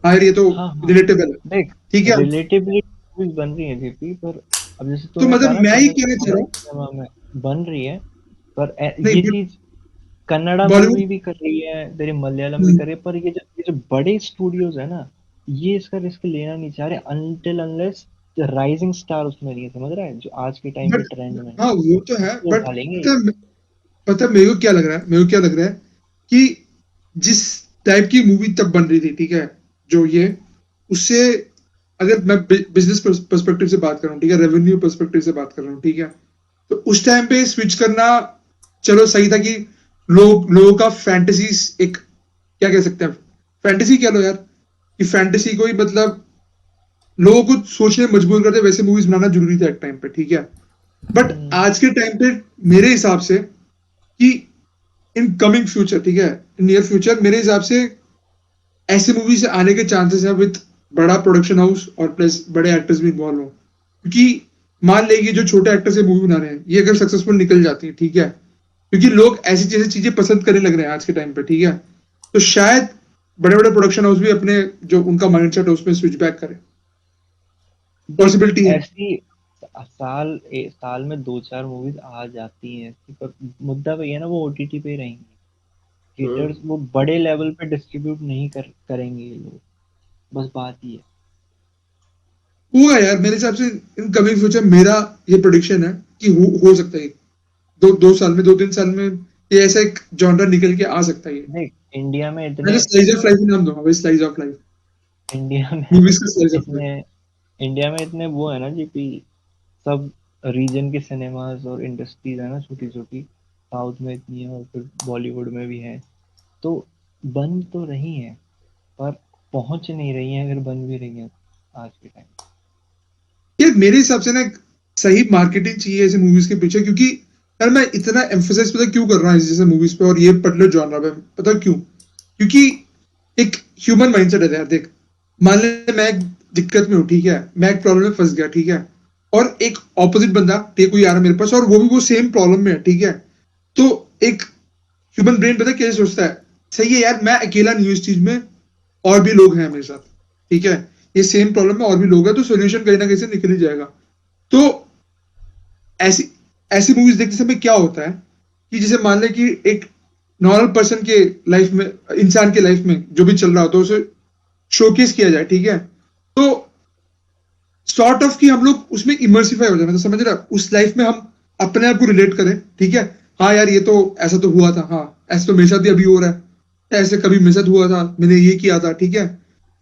हाँ यार ये तो
हाँ हाँ,
रिलेटेबल है,
देख,
ठीक है।
रिलेटिवली मूवीज बन रही है जेपी, पर अब जैसे
तो
तूने
मतलब
कहा ना,
मैं ही
तमिल
कहना चाह रहा
तमिल
हूँ,
सिनेमा में बन रही है, पर
नहीं
ये
बट
चीज कन्नड़ा
बॉलीवुड,
मूवी भी कर रही है, तेरी मलयालम भी कर रही है, पर ये जो बड़े स्टूडियोज है ना, ये इसका रिस्क लेना नहीं चाह रहे अनटिल अनलेस राइजिंग स्टार उसमें नहीं है, समझ रहा है, जो आज के टाइम पे
बट
ट्रेंड में है,
हाँ वो तो है,
वो
बट
उठा लेंगे।
पता है मेरे को क्या लग रहा है, मेरे को क्या लग रहा है कि जिस टाइप की मूवी तब बन रही थी, ठीक है, जो ये, उससे, अगर मैं बिजनेस पर्सपेक्टिव से बात कर रहा हूँ, ठीक है, रेवेन्यू पर्सपेक्टिव से बात कर रहा हूँ, ठीक है, तो उस टाइम पे स्विच करना चलो सही था कि लोगों का फैंटेसीज एक, क्या कह सकते हैं, फैंटेसी कह लो यार, कि फैंटेसी को ही मतलब लोगों को सोचने में मजबूर करते वैसे मूवीज बनाना जरूरी था एक टाइम पे, ठीक है। बट
हम्म,
आज के टाइम पे मेरे हिसाब से कि इन कमिंग फ्यूचर, ठीक है, इन नियर फ्यूचर, मेरे हिसाब से ऐसे मूवी से आने के चांसेस है विद बड़ा प्रोडक्शन हाउस और प्लस बड़े एक्टर्स भी इन्वॉल्व हो, क्योंकि मान लेंगे जो छोटे एक्टर से मूवी बना रहे हैं, ये अगर सक्सेसफुल निकल जाती है, ठीक है, क्योंकि लोग ऐसी जैसी चीजें पसंद करने लग रहे हैं आज के टाइम पे, ठीक है, तो शायद बड़े बड़े प्रोडक्शन हाउस भी अपने जो उनका माइंडसेट है उसमें स्विच बैक करें,
देख
पॉसिबिलिटी है।
ऐसी साल में 2-4 मूवीज आ जाती हैं ऐसी, पर मुद्दा वही है ना, वो ओटीटी पे रहेंगी, थिएटर्स वो बड़े लेवल पे डिस्ट्रीब्यूट नहीं करेंगे ये लोग, बस बात ये है।
होगा यार मेरे हिसाब से, इन कमिंग फ्यूचर मेरा ये प्रोडिक्शन है कि हो सकता है, 2 साल में, 2-3 साल में ये ऐसा एक जॉनर निकल के आ सकता है।
देख, इंडिया में
मैं
इतने
तो स्लाइस ऑफ लाइफ नाम दूंगा भाई, स्लाइस ऑफ लाइफ,
इंडिया में
मूवीज का स्लाइस ऑफ लाइफ।
इतने इंडिया में इतने वो है ना जी कि सब रीजन के सिनेमाज और इंडस्ट्रीज है ना, छोटी छोटी, साउथ में इतनी है और फिर बॉलीवुड में भी है, तो बन तो रही हैं, पर पहुंच नहीं रही हैं, अगर बन भी रही हैं आज के टाइम।
यार मेरे हिसाब से ना एक सही मार्केटिंग चाहिए ऐसे मूवीज के पीछे, क्योंकि यार मैं इतना एम्फोसाइज पता क्यों कर रहा हूँ इस जैसे मूवीज पे और ये पर्टिकुलर जॉनरा पे, पता क्यों, क्योंकि एक ह्यूमन माइंडसेट है यार, देख, मान ले मैं एक दिक्कत में हूँ, ठीक है, मैं एक प्रॉब्लम में फंस गया, ठीक है, और एक ऑपोजिट बंदा, ठीक है, कोई आ रहा है मेरे पास और वो भी वो सेम प्रॉब्लम में है, ठीक है, तो एक ह्यूमन ब्रेन पता है कैसे सोचता है, सही है यार मैं अकेला नहीं हूँ इस चीज में, और भी लोग हैं मेरे साथ, ठीक है, ये सेम प्रॉब्लम में और भी लोग हैं, तो सोल्यूशन कहीं ना कहीं से निकल ही जाएगा। तो ऐसी ऐसी मूवीज देखते समय क्या होता है कि जैसे मान ले कि एक नॉर्मल पर्सन के लाइफ में, इंसान के लाइफ में जो भी चल रहा होता है उसे शोकेस किया जाए, ठीक है, तो सॉर्ट ऑफ कि हम लोग उसमें इमर्सिफाई हो जाए, मतलब समझ रहा है? उस लाइफ में हम अपने आप को रिलेट करें, ठीक है, हाँ यार ये तो ऐसा तो हुआ था, हाँ ऐसा तो मेरे साथ भी अभी हो रहा है, ऐसे कभी मेरे साथ हुआ था, मैंने ये किया था, ठीक है,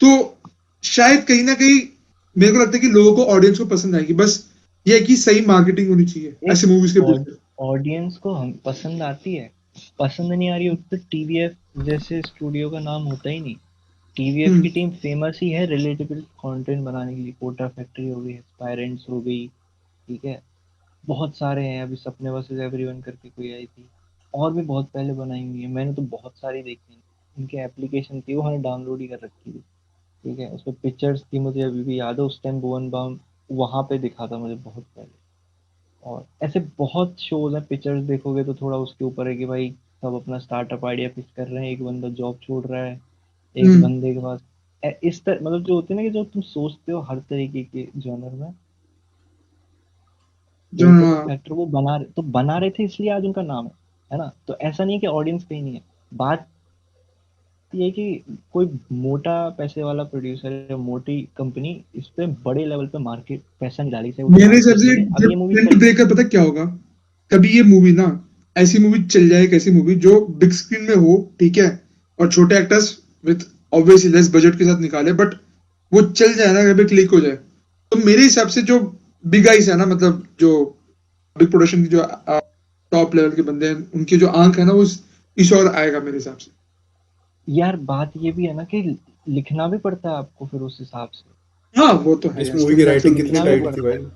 तो शायद कहीं ना कहीं मेरे को लगता है कि लोगों को, ऑडियंस को पसंद आएगी, बस ये है कि सही मार्केटिंग होनी चाहिए
एक
ऐसे मूवीज के पीछे।
ऑडियंस को हम पसंद आती है, पसंद नहीं आ रही हो तो टीवीएफ जैसे स्टूडियो का नाम होता ही नहीं। टीवीएफ
हम्म।
की टीम फेमस ही है रिलेटेबल कंटेंट बनाने के लिए, कोटा फैक्ट्री हो गई, एस्पायरेंट्स हो गई, ठीक है, बहुत सारे हैं, अभी सपने वर्सेस एवरीवन करके कोई आई थी, और भी बहुत पहले बनाई हुई है, मैंने तो बहुत सारी देखी हैं। उनकी एप्लीकेशन थी, वो मैंने डाउनलोड ही कर रखी थी, ठीक है, उसमें पिक्चर्स थी, मुझे अभी भी याद है, उस टाइम भुवन बाम वहां पे दिखा था मुझे बहुत पहले। और ऐसे बहुत शोज हैं, पिक्चर्स देखोगे तो थोड़ा उसके ऊपर है कि भाई सब अपना स्टार्टअप आइडिया पिच कर रहे हैं, एक बंदा जॉब छोड़ रहा है, एक
हम्म।
बंदे के पास इस तरह, मतलब जो होती है ना कि जो तुम सोचते हो हर तरीके के जॉनर में,
जो,
एक ऐसे
हाँ,
फैक्टर वो बना रहे थे, इसलिए आज उनका नाम है ना, तो ऐसा नहीं है कि ऑडियंस कहीं नहीं है। बात ये है कि कोई मोटा पैसे वाला प्रोड्यूसर या मोटी कंपनी इस पे बड़े लेवल पे मार्केट पैसा नहीं डाली, चाहे वो
मेरे हिसाब
मार्केट
से
ले ले, अब
जो
ये मूवी
ट्रेंड
चल रही है।
ब्रेकर पता क्या होगा, कभी ये मूवी ना, ऐसी मूवी चल जाए, एक ऐसी मूवी जो बिग स्क्रीन में हो, ठीक है, और छोटे actors with obviously less budget के साथ निकाले, बट वो चल जाए ना, कभी क्लिक हो जाए, तो मेरे हिसाब से जो बिग आइस है ना, मतलब जो बिग प्रोडक्शन की जो टॉप लेवल के बंदे हैं, उनकी जो आंख है ना, वो इशू और आएगा मेरे हिसाब से।
यार बात ये भी है ना कि लिखना भी पड़ता है आपको फिर उस हिसाब से,
हाँ वो तो है
इस
यार,
मूवी की
स्टोरी लाइन से
राइटिंग कितनी
लिखना भी
टाइट थी
पड़ता
भाई,
है।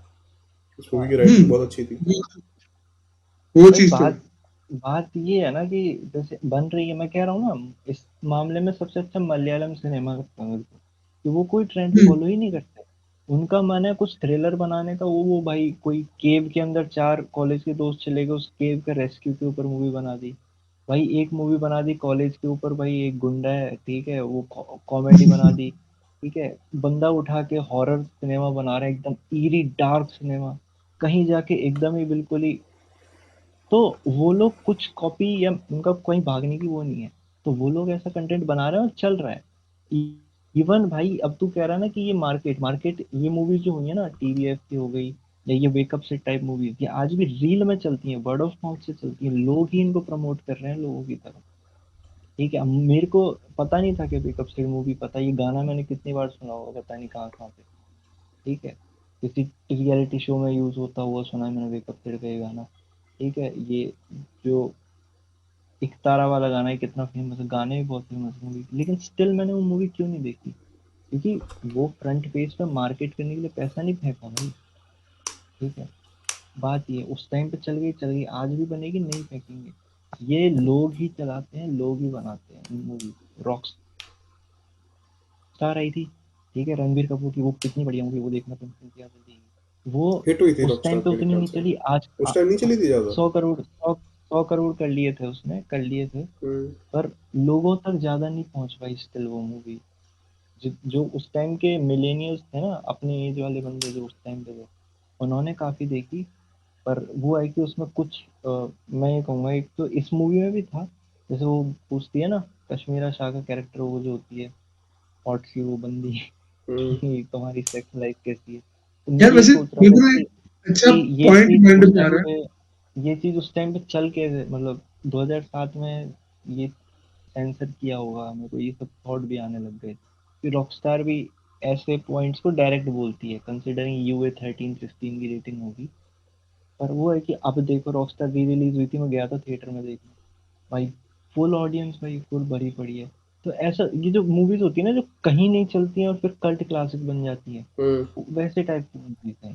इस मूवी की
हाँ
राइटिंग बहुत अच्छी थी।
वो
भाई
चीज तो है।
बात बात ये है ना कि जैसे बन रही है, मैं कह रहा हूँ ना, इस मामले में सबसे अच्छा मलयालम सिनेमा लगता है मेरे को, कि वो कोई ट्रेंड
हम्म
फॉलो ही नहीं करते। उनका मन है कुछ थ्रिलर बनाने का, वो भाई कोई केव के अंदर चार कॉलेज के दोस्त चले गए, उस केव का रेस्क्यू के ऊपर मूवी बना दी। भाई एक मूवी बना दी कॉलेज के ऊपर, भाई एक गुंडा है ठीक है, वो कॉमेडी बना दी। ठीक है, बंदा उठा के हॉरर सिनेमा बना रहा है, एकदम ईरी डार्क सिनेमा, कहीं जाके एकदम ही बिल्कुल ही। तो वो लोग कुछ कॉपी या उनका कोई भागने की वो नहीं है, तो वो लोग ऐसा कंटेंट बना रहे हैं और चल रहा है। इवन भाई अब तू कह रहा है ना कि ये मार्केट मार्केट ये मूवीज जो हुई है ना, टीवीएफ की हो गई या ये वेकअप से टाइप मूवीज, ये आज भी रील में चलती हैं, वर्ड ऑफ माउथ से चलती हैं, लोग ही इनको प्रमोट कर रहे हैं लोगों की तरफ। ठीक है, अब मेरे को पता नहीं था कि वेकअप से मूवी, पता ये गाना मैंने कितनी बार सुना होगा पता नहीं कहाँ कहाँ पे। ठीक है, किसी रियलिटी शो में यूज होता हुआ सुना है मैंने वेकअप से का ये गाना। ठीक है, ये जो एक तारा वाला गाना है कितना फेमस है, गाने भी बहुत फेमस है मूवी, लेकिन स्टिल मैंने वो मूवी क्यों नहीं देखी, क्योंकि वो फ्रंट पेज पे मार्केट करने के लिए पैसा नहीं फेंका भाई। ठीक है, बात ये उस टाइम पे चल गई, आज भी बनेगी, नहीं फेंकेंगे। ये लोग ही चलाते हैं, लोग ही बनाते हैं मूवी। रॉक स्टार आई थी, ठीक है, रणबीर कपूर की, वो कितनी बढ़िया मूवी, वो देखना तुम क्या जल्दी। वो
हिट हुई थी
उस टाइम
रॉकस्टार
पे
मेरे
उतनी
ख्याल
नहीं
से,
चली, आज
उस टाइम नहीं चली थी ज्यादा।
100 करोड़, 100 करोड़ कर लिए थे उसने, कर लिए थे।
हम्म।
पर लोगों तक ज्यादा नहीं पहुंच पाई स्टिल वो मूवी। जो उस टाइम के मिलेनियल्स थे ना, अपने एज वाले बंदे जो उस टाइम पे थे, उन्होंने काफी देखी। पर वो है कि उसमें कुछ मैं ये कहूंगा, एक तो इस मूवी में भी था, जैसे वो पूछती है ना, कश्मीरा शाह का कैरेक्टर, वो जो होती है हॉट सी वो बंदी
हम्म।
कि तुम्हारी सेक्स लाइफ कैसी है, तो मैं
यार
यही
वैसे
सोच रहा
मेरे
था
को ना
कि
एक अच्छा
ये
पॉइंट
चीज
माइंड
उस
में आ
टाइम
रहा है।
पे, ये चीज उस टाइम पे चल के मतलब 2007 में ये सेंसर किया होगा, मेरे को ये सब थॉट भी आने लग गए कि रॉकस्टार भी ऐसे पॉइंट्स को डायरेक्ट बोलती है, कंसिडरिंग यूए 13-15 की रेटिंग होगी। पर वो है कि अब देखो, रॉकस्टार री रिलीज हुई थी, मैं गया था थिएटर में देखने, भाई फुल ऑडियंस, भाई फुल भरी पड़ी है। तो ऐसा ये जो मूवीज होती है ना, जो कहीं नहीं चलती हैं और फिर कल्ट क्लासिक बन जाती है,
हम्म।
वैसे टाइप की मूवीज हैं।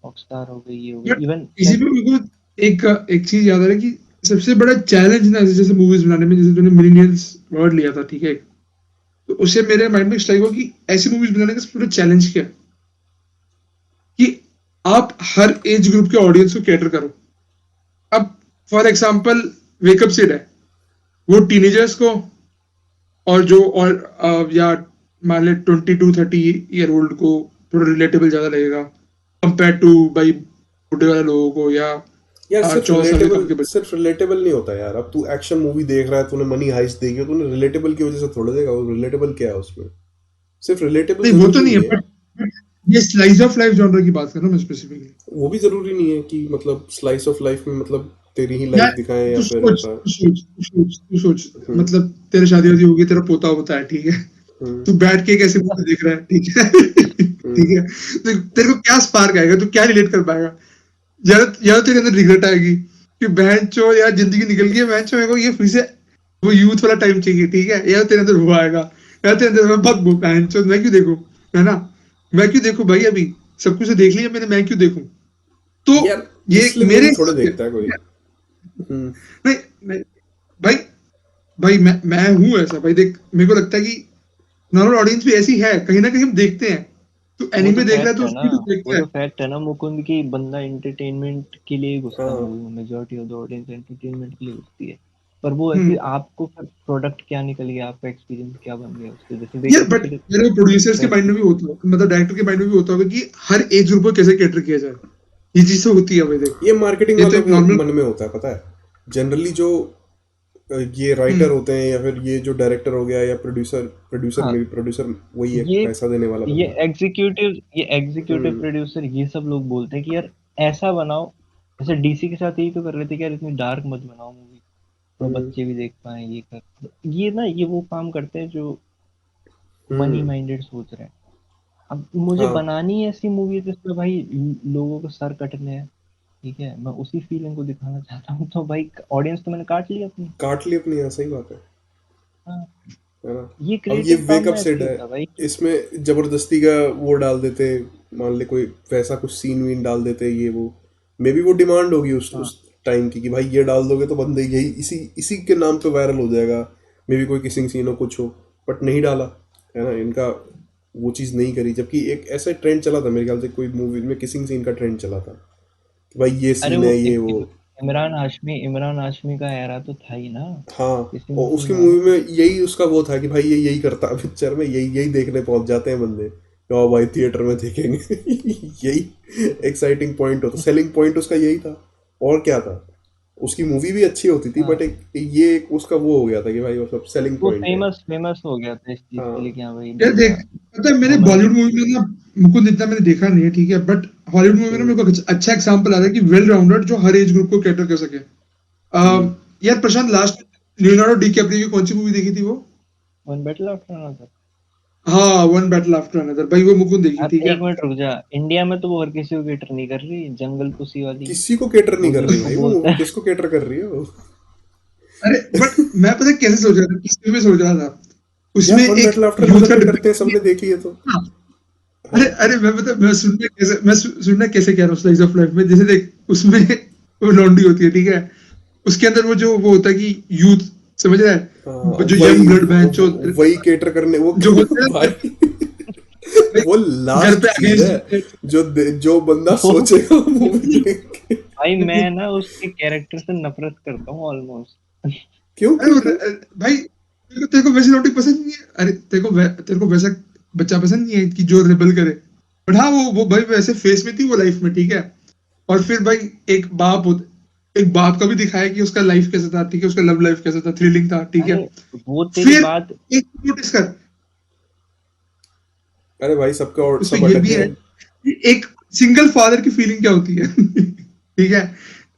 रॉकस्टार हो गई, ये हो गई,
बट
इवन
इसी पे मेरे को एक एक चीज याद आ रहा है कि सबसे बड़ा चैलेंज ना जैसे जैसे मूवीज बनाने में, जैसे तूने मिलीनियंस वर्ड लिया था, ठीक है, तो उससे मेरे माइंड में स्ट्राइक हुआ कि ऐसी मूवीज बनाने का सबसे बड़ा चैलेंज क्या है, कि आप हर एज ग्रुप के ऑडियंस को कैटर करो। अब फॉर एग्जांपल वेकअप सिड है, वो टीनेजर्स को, और जो और या मान ले 22-30 ईयर ओल्ड को थोड़ा रिलेटेबल ज्यादा लगेगा कंपेयर टू भाई बूढ़े वाले लोगों को, या
यार
14 साल के कम के बच्चे।
सिर्फ रिलेटेबल नहीं होता यार। अब तू एक्शन मूवी देख रहा है, तूने मनी हाइस्ट देखी हो, तूने रिलेटेबल की वजह से थोड़ा देखा, वो रिलेटेबल क्या है उसमें? सिर्फ रिलेटेबल
नहीं वो तो
जरूरी
नहीं है,
नहीं है।
बट ये स्लाइस ऑफ लाइफ जॉनर की बात कर रहा हूँ मैं स्पेसिफिकली।
वो भी जरूरी नहीं है कि मतलब स्लाइस ऑफ लाइफ में मतलब तेरी ही
यार
लाइफ दिखाएं या
तू
फिर
सोच
ऐसा।
तू सोच तू सोच तू सोच,
हम्म।
मतलब तेरे शादी वादी होगी, तेरा पोता होता है, ठीक है,
हम्म।
तू बैठ के कैसे मूवी देख रहा है, ठीक है ठीक
हम्म।
है, तो तेरे को क्या स्पार्क आएगा, तू क्या रिलेट कर पाएगा? या तो तेरे अंदर रिग्रेट आएगी कि बहन चो यार जिंदगी निकल गई है, बहन चो मेरे को ये फिर से वो यूथ वाला टाइम चाहिए, ठीक है, या तेरे अंदर वो आएगा, या तेरे अंदर मैं भग बहन चो मैं क्यों देखूं, है ना, मैं क्यों देखूं भाई, अभी सब कुछ तो देख लिया मैंने, मैं क्यों देखूं? तो
यार
ये
इसलिए
मेरे
मूवी थोड़े
हिसाब से
देखता है कोई। हम्म।
नहीं, नहीं भाई, भाई मैं हूं ऐसा भाई, देख मेरे को लगता है कि नॉर्मल ऑडियंस भी ऐसी है, कहीं ना कहीं हम देखते हैं, तो
वो तो
एनीमे देख रहा है
फैक्ट
तो
है ना,
उसकी तो
वो
देखता है।
तो फैक्ट है ना मुकुंद, की बंदा एंटरटेनमेंट के लिए ही घुसता है
हाँ।
मूवी में, majority of the audience entertainment के लिए घुसती है। पर वो है कि
हम्म।
आपको फिर प्रोडक्ट क्या निकल गया, आपका एक्सपीरियंस क्या बन गया उससे, जैसे
यार
वेकअप
बट
से
मेरे प्रोड्यूसर्स के
वेब।
माइंड में भी होता है, मतलब डायरेक्टर के माइंड में भी होता होगा कि हर एज ग्रुप को कैसे कैटर किया जाए, ये चीज तो होती है भाई, देख
ये मार्केटिंग
ये तो
वालों
एक
के
नॉर्मल।
मन में होता है, पता है। जनरली जो ये राइटर
हम्म
होते हैं या फिर ये जो डायरेक्टर हो गया या प्रोड्यूसर,
हाँ,
मेरी प्रोड्यूसर वही है,
ये
पैसा देने वाला
ये
बंदा।
एग्जीक्यूटिव
हम्म।
प्रोड्यूसर ये सब लोग बोलते हैं कि यार ऐसा बनाओ, जैसे डीसी के साथ यही तो कर रहे थे कि यार इतनी डार्क मत बनाओ मूवी, तो
हम्म।
बच्चे भी देख पाए, ये कर, ये ना ये वो काम करते हैं जो मनी
हम्म।
माइंडेड सोच रहे हैं। अब मुझे
हाँ।
बनानी है ऐसी मूवी जिसमें भाई लोगों को सर कटने हैं, ठीक है, मैं उसी फीलिंग को दिखाना चाहता हूँ, तो भाई ऑडियंस तो मैंने काट ली अपनी।
काट ली अपनी, यहाँ सही बात
हाँ,
है ना।
ये
अब ये
क्रिएटिव काम
वेकअप
में
सेट
ऐसे ही
है,
होता है भाई।
इसमें जबरदस्ती का वो डाल देते, मान ले कोई वैसा कुछ सीन वीन डाल देते, ये वो मे बी वो डिमांड होगी
हाँ
उस टाइम की कि भाई ये डाल दोगे तो बंदे यही इसी इसी के नाम पे वायरल हो जाएगा, मे बी कोई किसिंग सीन हो कुछ हो, बट नहीं डाला, है ना। इनका वो चीज़ नहीं करी, जबकि एक ऐसा ट्रेंड चला था मेरे ख्याल से, कोई मूवी में किसिंग सीन का ट्रेंड चला था कि भाई ये
अरे
सीन
वो
है ये वो।
इमरान हाशमी का एरा तो था ही ना,
हाँ,
किसी
और उसकी
सीन
मूवी
वाला।
में यही उसका वो था कि भाई ये यही करता है पिक्चर में, यही यही देखने पहुंच जाते हैं बंदे, कि हाँ भाई थिएटर में देखेंगे। यही एक्साइटिंग पॉइंट होता, सेलिंग पॉइंट उसका यही था, और क्या था। उसकी मूवी भी अच्छी होती थी,
हाँ,
बट एक उसका वो हो गया था कि भाई मतलब सेलिंग
वो
पॉइंट है।
फेमस हो गया था इस चीज के लिए
हाँ
कि हाँ भाई
यार देख,
बंदा
पता है मैंने
कॉमेडी।
बॉलीवुड मूवी में ना, मुकुंद इतना मैंने देखा नहीं है ठीक है, बट हॉलीवुड मूवी में ना
हम्म,
मेरे को अच्छा एग्जांपल आ रहा है कि वेल राउंडेड जो हर एज ग्रुप को कैटर कर सके।
हम्म।
यार प्रशांत, लास्ट लियोनार्डो डिकैप्रियो की कौन सी मूवी देखी थी वो?
One battle after another.
हाँ, वन बैटल आफ्टर अनदर, भाई वो मुकुंद देखी
अब
ठीक है।
एक मिनट रुक जा, इंडिया में तो वो हर किसी को केटर नहीं कर रही, जंगल पुसी वाली,
किसी को केटर नहीं
वो
कर
जो
रही
उसको
भाई वो
बोलता
मूवी,
है।
किसको केटर कर रही है वो।
अरे बट मैं पता है कैसे सोच रहा था, किस में सोच रहा था, उसमें
यार वन
एक
बैटल आफ्टर
यूथ
अनदर
का
पे करते हैं,
डिपिक्शन।
सबने देखी है तो।
हाँ,
हाँ,
अरे मैं पता, सुनना कैसे कह रहा हूँ स्लाइस ऑफ लाइफ में, जैसे देख उसमें वो लॉन्डी होती है ठीक है, उसके अंदर वो जो वो होता है कि यूथ, समझ रहा
हाँ,
है, जो यंग
वही
ब्लड बैंक जो
वही केटर करने वो।
जो होते हैं
भाई
भाई,
वो
घर
लास्ट
पे
चीज है
अगेंस्ट।
जो बंदा
वो
सोचेगा मूवी देख के।
भाई मैं ना उसके कैरेक्टर से नफरत करता हूँ ऑलमोस्ट।
क्यों
अरे
क्यों क्यों।
भाई, तेरे को वैसी लौंडी पसंद नहीं है? अरे तेरे को वैसा बच्चा पसंद नहीं है कि जो रिबल करे? बट हाँ, वो भाई वैसे फेस में थी वो लाइफ में ठीक है। और फिर भाई एक बाप का भी दिखाया कि उसका लाइफ कैसा था ठीक है, उसका लव लाइफ कैसा था, थ्रिलिंग था ठीक है।
अरे वो तेरी
फिर
बात,
एक नोटिस कर,
अरे भाई सबका और
उसमें
सब
ये
अटक
भी है
गए।
कि एक सिंगल फादर की फीलिंग क्या होती है। ठीक है,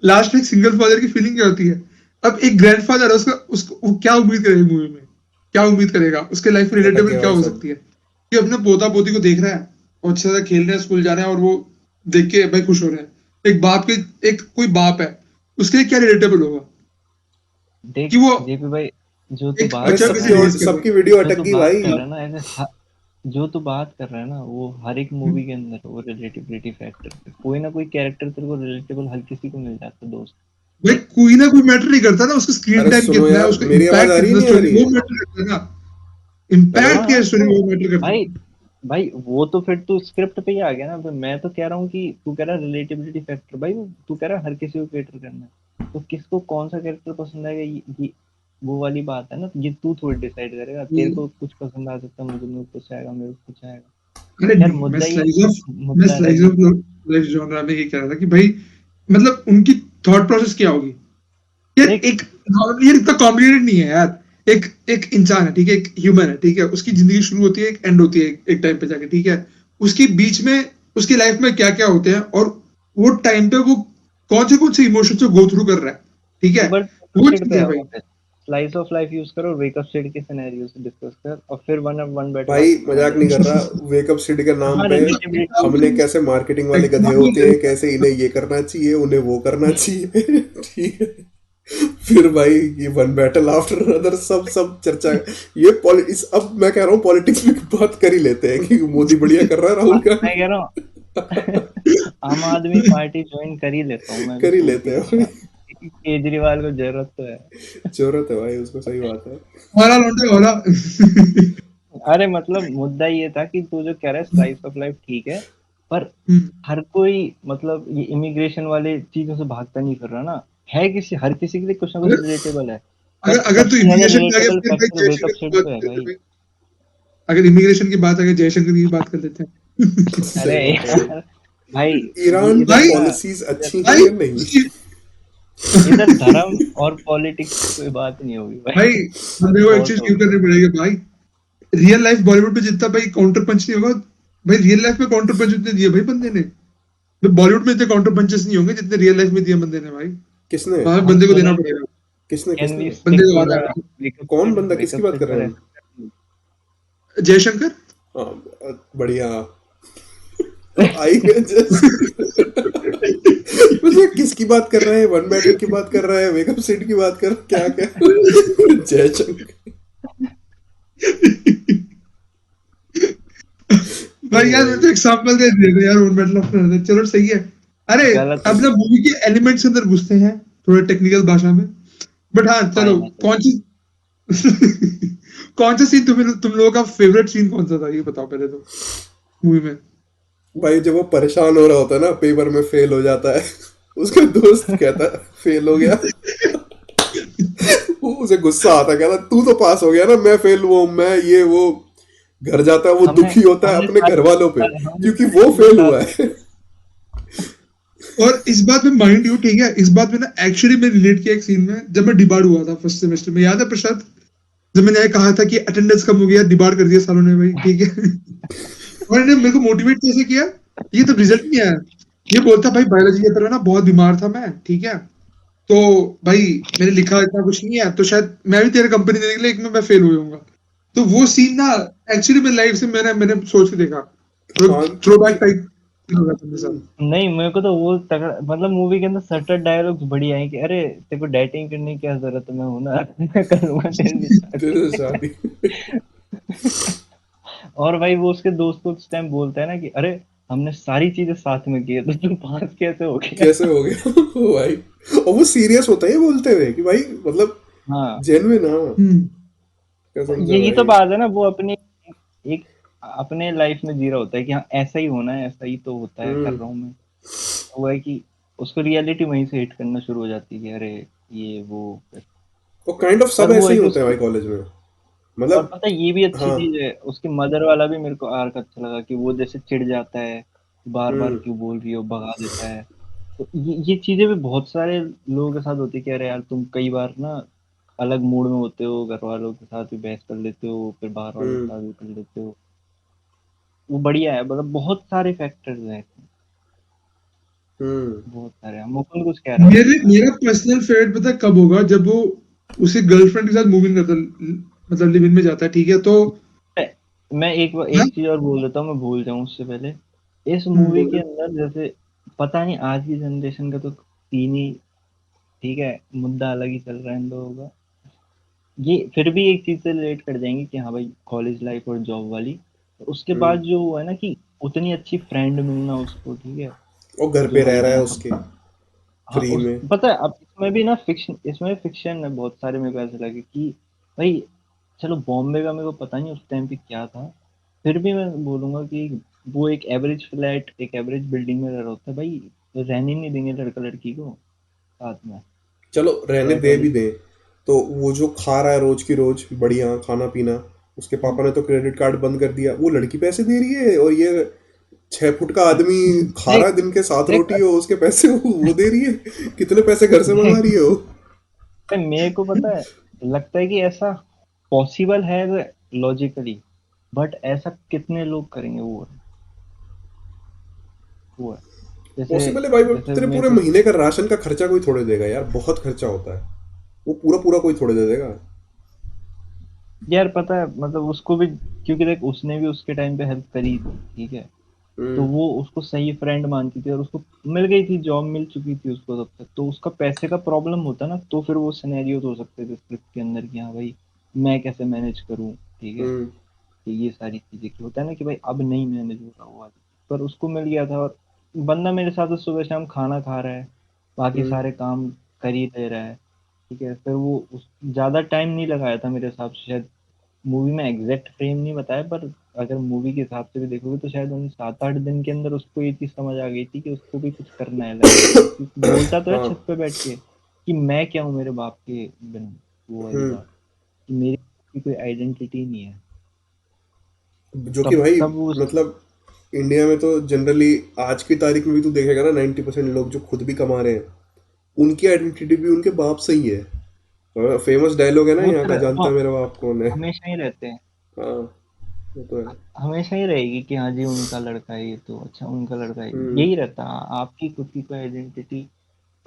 लास्ट में एक सिंगल फादर की फीलिंग क्या होती है। अब एक ग्रैंडफादर है, उसका उसको वो क्या उम्मीद करेगा मूवी में, क्या उम्मीद करेगा उसके लाइफ में
अटक
रिलेटेबल
गए
क्या
भाई
हो
सब।
सकती है कि अपने पोता पोती को देख रहा है और अच्छे से खेल रहे हैं, स्कूल जा रहे हैं, और वो देख के भाई खुश हो रहे हैं। एक बाप के, एक कोई बाप है, उसके लिए क्या रिलेटेबल होगा
देख
कि वो
जेपी भाई, जो तू
एक
अरे
बात
बच्चा
कर रहा
कैसे
है,
रेज कर रहा
सबकी वीडियो
जो
अटक
तू
गई
बात
भाई।
कर रहा है ना जो तू बात कर रहा है ना, वो हर एक
है।
मूवी के अंदर वो रिलेटिबिलिटी फैक्टर पे कोई ना कोई कैरेक्टर तेरे को रिलेटेबल हर किसी को मिल जाता है दोस्त।
भाई कोई ना कोई मैटर नहीं करता ना, उसका स्क्रीन
अरे
टाइम
सुनो
कितना है,
यार,
उसका
मेरी आवाज
इम्पैक्ट
आ रही है
कितना
नहीं आ
स्टोरी,
रही
वो
है।
मैटर करता है ना।
हेलो।
हाँ
इम्पैक्ट क्या
हाँ
स्टोरी में
तो
वो मैटर करता है।
भाई, भाई वो तो फिर तू स्क्रिप्ट पे ही आ गया ना। फिर मैं तो कह रहा हूँ कि तू कह रहा है रिलेटिबिलिटी फैक्टर, भाई तू कह रहा है हर किसी को कैटर करना है, तो किसको कौन सा कैरेक्टर पसंद आएगा, ये वो वाली बात है ना, ये तू थोड़ी डिसाइड करेगा। तेरे को कुछ पसंद आ सकता है, मुझे में कुछ आएगा, मेरे को कुछ आएगा।
अरे
यार
नहीं, मैं
मुद्दा अलग
स्लाइस
ही
ऑफ
था।
लाइफ जॉनरा में ये कह रहा था कि भाई मतलब उनकी थॉट प्रोसेस क्या होगी। यार
देख
एक, यार इतना कॉम्प्लिकेटेड नहीं है यार। एक एक इंसान है ठीक है, एक ह्यूमन है ठीक है, उसकी जिंदगी शुरू होती है, एक एंड होती है एक टाइम पे जाके ठीक है। उसके बीच में उसकी लाइफ में क्या क्या होते हैं, और वो टाइम पे वो कौन से इमोशन से गो थ्रू कर रहा है ठीक है,
एक बार
वो
वेकअप
चीज
पे
है
आ
भाई।
वापस, स्लाइस ऑफ लाइफ यूज करो, वेकअप सिड के सिनेरियो से डिस्कस कर, और फिर वन वन बैटल
भाई
आफ्टर
मजाक नहीं
अनदर।
कर रहा, वेकअप सिटी के नाम
हाँ
पे
रिलेटिबिलिटी।
हमने कैसे मार्केटिंग वाले गधे होते हैं, कैसे इन्हें ये करना चाहिए उन्हें वो करना चाहिए। ठीक है। फिर भाई ये वन बैटल आफ्टर अनदर सब सब चर्चा, ये इस अब मैं कह रहा हूँ पॉलिटिक्स में बात कर ही लेते हैं कि मोदी बढ़िया कर रहा है, राहुल
मैं कह रहा हूँ आम आदमी पार्टी ज्वाइन कर ही लेता हूँ मैं भी,
कर ही
सोच
लेते
ही
हैं
रहा
भाई।
था केजरीवाल को जरूरत तो है।
जरूरत है भाई उसको, सही बात है।
हमारा लौंडा वाला।
अरे मतलब मुद्दा ये था कि तू जो कह रहा है स्लाइस ऑफ लाइफ ठीक है, पर हर कोई मतलब ये इमिग्रेशन वाले चीजों से भागता नहीं फिर रहा ना, है किसी हर किसी के लिए कुछ ना कुछ
अगर
रिलेटेबल है। पर
अगर अगर तू
सबसे ज्यादा
इमिग्रेशन पे आ गया
रिलेटेबल
फिर भाई
फैक्टर
जयशंकर
वेकअप
की
सिड
बात
पे है
कर लेते
भाई।
हैं भाई। अगर इमिग्रेशन की बात आ गई, जयशंकर की बात कर लेते हैं।
सही
अरे
बात है।
यार भाई, ये
ईरान की
इधर
भाई
ना,
पॉलिसीज
इधर
अच्छी हैं
भाई
या नहीं।
इधर धर्म और पॉलिटिक्स की कोई बात नहीं होगी
भाई
भाई।
बंदे को एक
बहुत
चीज
हो
क्यों
गया।
करनी पड़ेगी भाई, रियल लाइफ बॉलीवुड में जितना भाई काउंटर पंच नहीं होगा, भाई रियल लाइफ में काउंटर पंच उतने दिए भाई बंदे ने। तो बॉलीवुड में इतने काउंटर पंचेस नहीं होंगे जितने रियल लाइफ में दिए बंदे ने भाई।
किसने
हाँ,
हम
बंदे को
तो
देना
दें,
पड़ेगा।
किसने
कैन वी
किसने
बंदे
स्टिक
को
टू
आ रहा
द
है।
कौन बंदा, किसकी
वेकअप
बात
सिड
कर
पर
रहे हैं हम।
है।
जयशंकर।
हाँ, बढ़िया। आई है जस्ट। मुझे ये किसकी बात कर रहा है, वन बैटल की बात कर रहा है, वेकअप सीट की बात कर रहा है, क्या क्या जयचंद।
भाई यार मैं तो एग्जांपल दे दिया यार, वन बैटल ऑफ ब्रदर, चलो सही है। अरे
गलत
अब ना मूवी के एलिमेंट्स के अंदर घुसते हैं थोड़ा टेक्निकल भाषा में, बट हाँ चलो,
फाइनल।
कौन सी कौन सा सीन तुम लोगों का फेवरेट सीन कौन सा था, ये बताओ पहले तो मूवी में।
भाई जब वो परेशान हो रहा होता है ना, पेपर में फेल हो जाता है, उसका दोस्त कहता है फेल हो गया, वो उसे गुस्सा आता है, कहता तू तो पास हो गया ना, मैं फेल हुआ हूं, मैं ये वो। घर जाता है वो
हमने
दुखी होता है
हमने
अपने घर वालों पे,
हमने
क्योंकि वो फेल हुआ है।
और इस बात में माइंड यू, ठीक है, इस बात में ना एक्चुअली मैं रिलेट किया एक सीन में, जब मैं डिबाड़ हुआ था फर्स्ट सेमेस्टर में, याद है प्रसाद, जब मैंने ये कहा था कि अटेंडेंस कम हो गया, डिबाड़ कर दिया सालों ने भाई, ठीक है। और इन्होंने मेरे को मोटिवेट कैसे किया, ये तो रिजल्ट नहीं आया, ये बोलता भाई बायोलॉजी के तरह ना बहुत बीमार था मैं, ठीक है, तो भाई मैंने लिखा इतना कुछ नहीं है, तो शायद मैं भी तेरे कंपनी देने के लिए एक में मैं फेल हुई होऊंगा। तो वो सीन ना एक्चुअली मेरी लाइफ से मैंने मैंने सोच के देखा,
हाँ
थ्रो
क्योंकि
बैक टाइप होगा मेरे साथ।
नहीं, मेरे को तो वो तगड़ा, मतलब मूवी के अंदर सटर डायलॉग्स बढ़िया है कि अरे तेरे को डेटिंग करने की क्या जरूरत है, मैं हूं ना, मैं कर लूंगा तेरे लिए
तेरे से
शादी।
शादी।
और भाई वो उसके दोस्त को उस टाइम बोलता है ना कि अरे हमने सारी चीजें साथ में की है, तो तू पास कैसे हो गया।
कैसे हो गया भाई। और वो सीरियस होता है ये बोलते हुए कि भाई मतलब
हाँ,
जेन्युइन, हाँ
हम्म।
कसम से
यही तो
भाई।
बात है ना, वो अपनी एक अपने लाइफ में जी रहा होता है कि हाँ ऐसा ही होना है, ऐसा ही तो होता है, कर
हम्म
रहा हूँ मैं। वो है कि उसको रियलिटी वहीं से हिट करना शुरू हो जाती है कि अरे ये वो।
वो काइंड ऑफ सब
पर वो
ऐसे
है
ही
कि
होते हैं
उसकी,
भाई कॉलेज में,
और
मतलब।
पता है ये भी अच्छी
हाँ।
चीज है, उसकी मदर वाला भी मेरे को आर्क अच्छा लगा कि वो जैसे चिढ़ जाता है, बार बार
हम्म
क्यों बोल रही हो, भगा देता है। तो ये चीजें भी बहुत सारे लोगों के साथ होती है कि अरे यार तुम कई बार ना अलग मूड में होते हो, घर वालों के साथ भी बहस कर लेते हो, फिर बाहर वालों के
हम्म
साथ भी कर लेते हो। वो बढ़िया है, मतलब बहुत सारे फैक्टर्स हैं इसमें,
हम्म
बहुत सारे हैं। मुकुंद कुछ कह रहा था
मेरे
बता।
मेरा पर्सनल फेवरेट पता है कब होगा, जब वो उसे गर्लफ्रेंड के साथ मूव इन करता, मतलब लिव इन में जाता है, ठीक है, तो
मैं
ना,
एक चीज और बोल देता हूँ, मैं भूल जाऊं उससे पहले। इस मूवी के
बोलो।
अंदर जैसे, पता नहीं आज की जनरेशन का तो सीन ही, ठीक है, मुद्दा अलग ही चल रहा है इन लोगों का। ये फिर भी एक चीज से रिलेट कर जाएंगे कि हाँ भाई कॉलेज लाइफ और जॉब वाली। तो उसके बाद
हम्म
जो हुआ है ना कि उतनी अच्छी फ्रेंड मिलना उसको, ठीक है,
वो घर
जो
पे रह
भाई
रहा है
हाँ
उसके
हाँ
फ्री
उस
में।
पता है, अब इसमें भी ना फिक्शन, इसमें फिक्शन है बहुत सारे, मेरे को ऐसे लगे कि भाई चलो बॉम्बे का मेरे को पता नहीं उस टाइम पे क्या था, फिर भी मैं बोलूंगा कि वो एक एवरेज फ्लैट, एक एवरेज बिल्डिंग में रह रहा होता है भाई, तो रहने नहीं देंगे लड़का लड़की को साथ में,
चलो रहने
फ्लैट
दे
वाले।
भी दे, तो वो जो खा रहा है रोज की रोज बढ़िया खाना पीना, उसके
हम्म,
पापा ने तो क्रेडिट कार्ड बंद कर दिया, वो लड़की पैसे दे रही है, और ये 6 फुट का आदमी खा रहा
देख
है दिन के 7 रोटी,
देख
हो उसके पैसे वो दे रही है, कितने पैसे घर से मंगा रही है वो।
मेरे को पता है, लगता है कि ऐसा पॉसिबल है लॉजिकली, बट ऐसा कितने लोग करेंगे, वो है जैसे,
पॉसिबल है भाई, वो
जैसे
तेरे
मेरे
पूरे
को,
महीने का राशन का खर्चा कोई थोड़े देगा यार, बहुत खर्चा होता है, वो पूरा पूरा कोई थोड़े दे देगा।
यार पता है मतलब उसको भी, क्योंकि देख उसने भी उसके टाइम पे हेल्प करी थी, ठीक है, तो
हम्म
वो उसको सही फ्रेंड मानती थी और उसको मिल गई थी, जॉब मिल चुकी थी उसको तब तक, तो उसका पैसे का प्रॉब्लम होता ना, तो फिर वो सिनेरियो हो सकते थे स्क्रिप्ट के अंदर कि हाँ भाई मैं कैसे मैनेज करूँ, ठीक है,
हम्म
कि ये सारी चीजें की होता है ना कि भाई अब नहीं मैनेज हो रहा हुआ, पर उसको मिल गया था। और बंदा मेरे साथ तो सुबह शाम खाना खा रहा है, बाकी
हम्म
सारे काम कर ही ले रहा है, ठीक है, फिर वो ज्यादा टाइम नहीं लगाया था मेरे हिसाब से, शायद मूवी में एग्जैक्ट फ्रेम नहीं बताया, पर अगर मूवी के हिसाब से भी देखोगे तो शायद उन 7-8 दिन के अंदर उसको ये चीज समझ आ गई थी कि उसको भी कुछ करना है लाइफ में, क्योंकि बोलता तो है
हाँ।
छत पे बैठ के कि मैं क्या हूँ मेरे बाप के बिना, वो वाली
हम्म
बात कि मेरी की कोई आइडेंटिटी नहीं है।
जो कि
तब
भाई
तब उस,
मतलब इंडिया में तो जनरली आज की तारीख में भी तू देखेगा ना, 90% लोग जो खुद भी कमा रहे हैं, उनकी आइडेंटिटी भी उनके बाप से ही है। फेमस डायलॉग है ना
वो
यहाँ का,
तो
जानता
वो
है मेरा बाप कौन है।
हमेशा ही रहते हैं,
हाँ वो तो है।
हमेशा ही रहेगी कि हाँ जी उनका लड़का है ये, तो अच्छा उनका लड़का है,
हम्म
यही रहता है। आपकी खुद की कोई आइडेंटिटी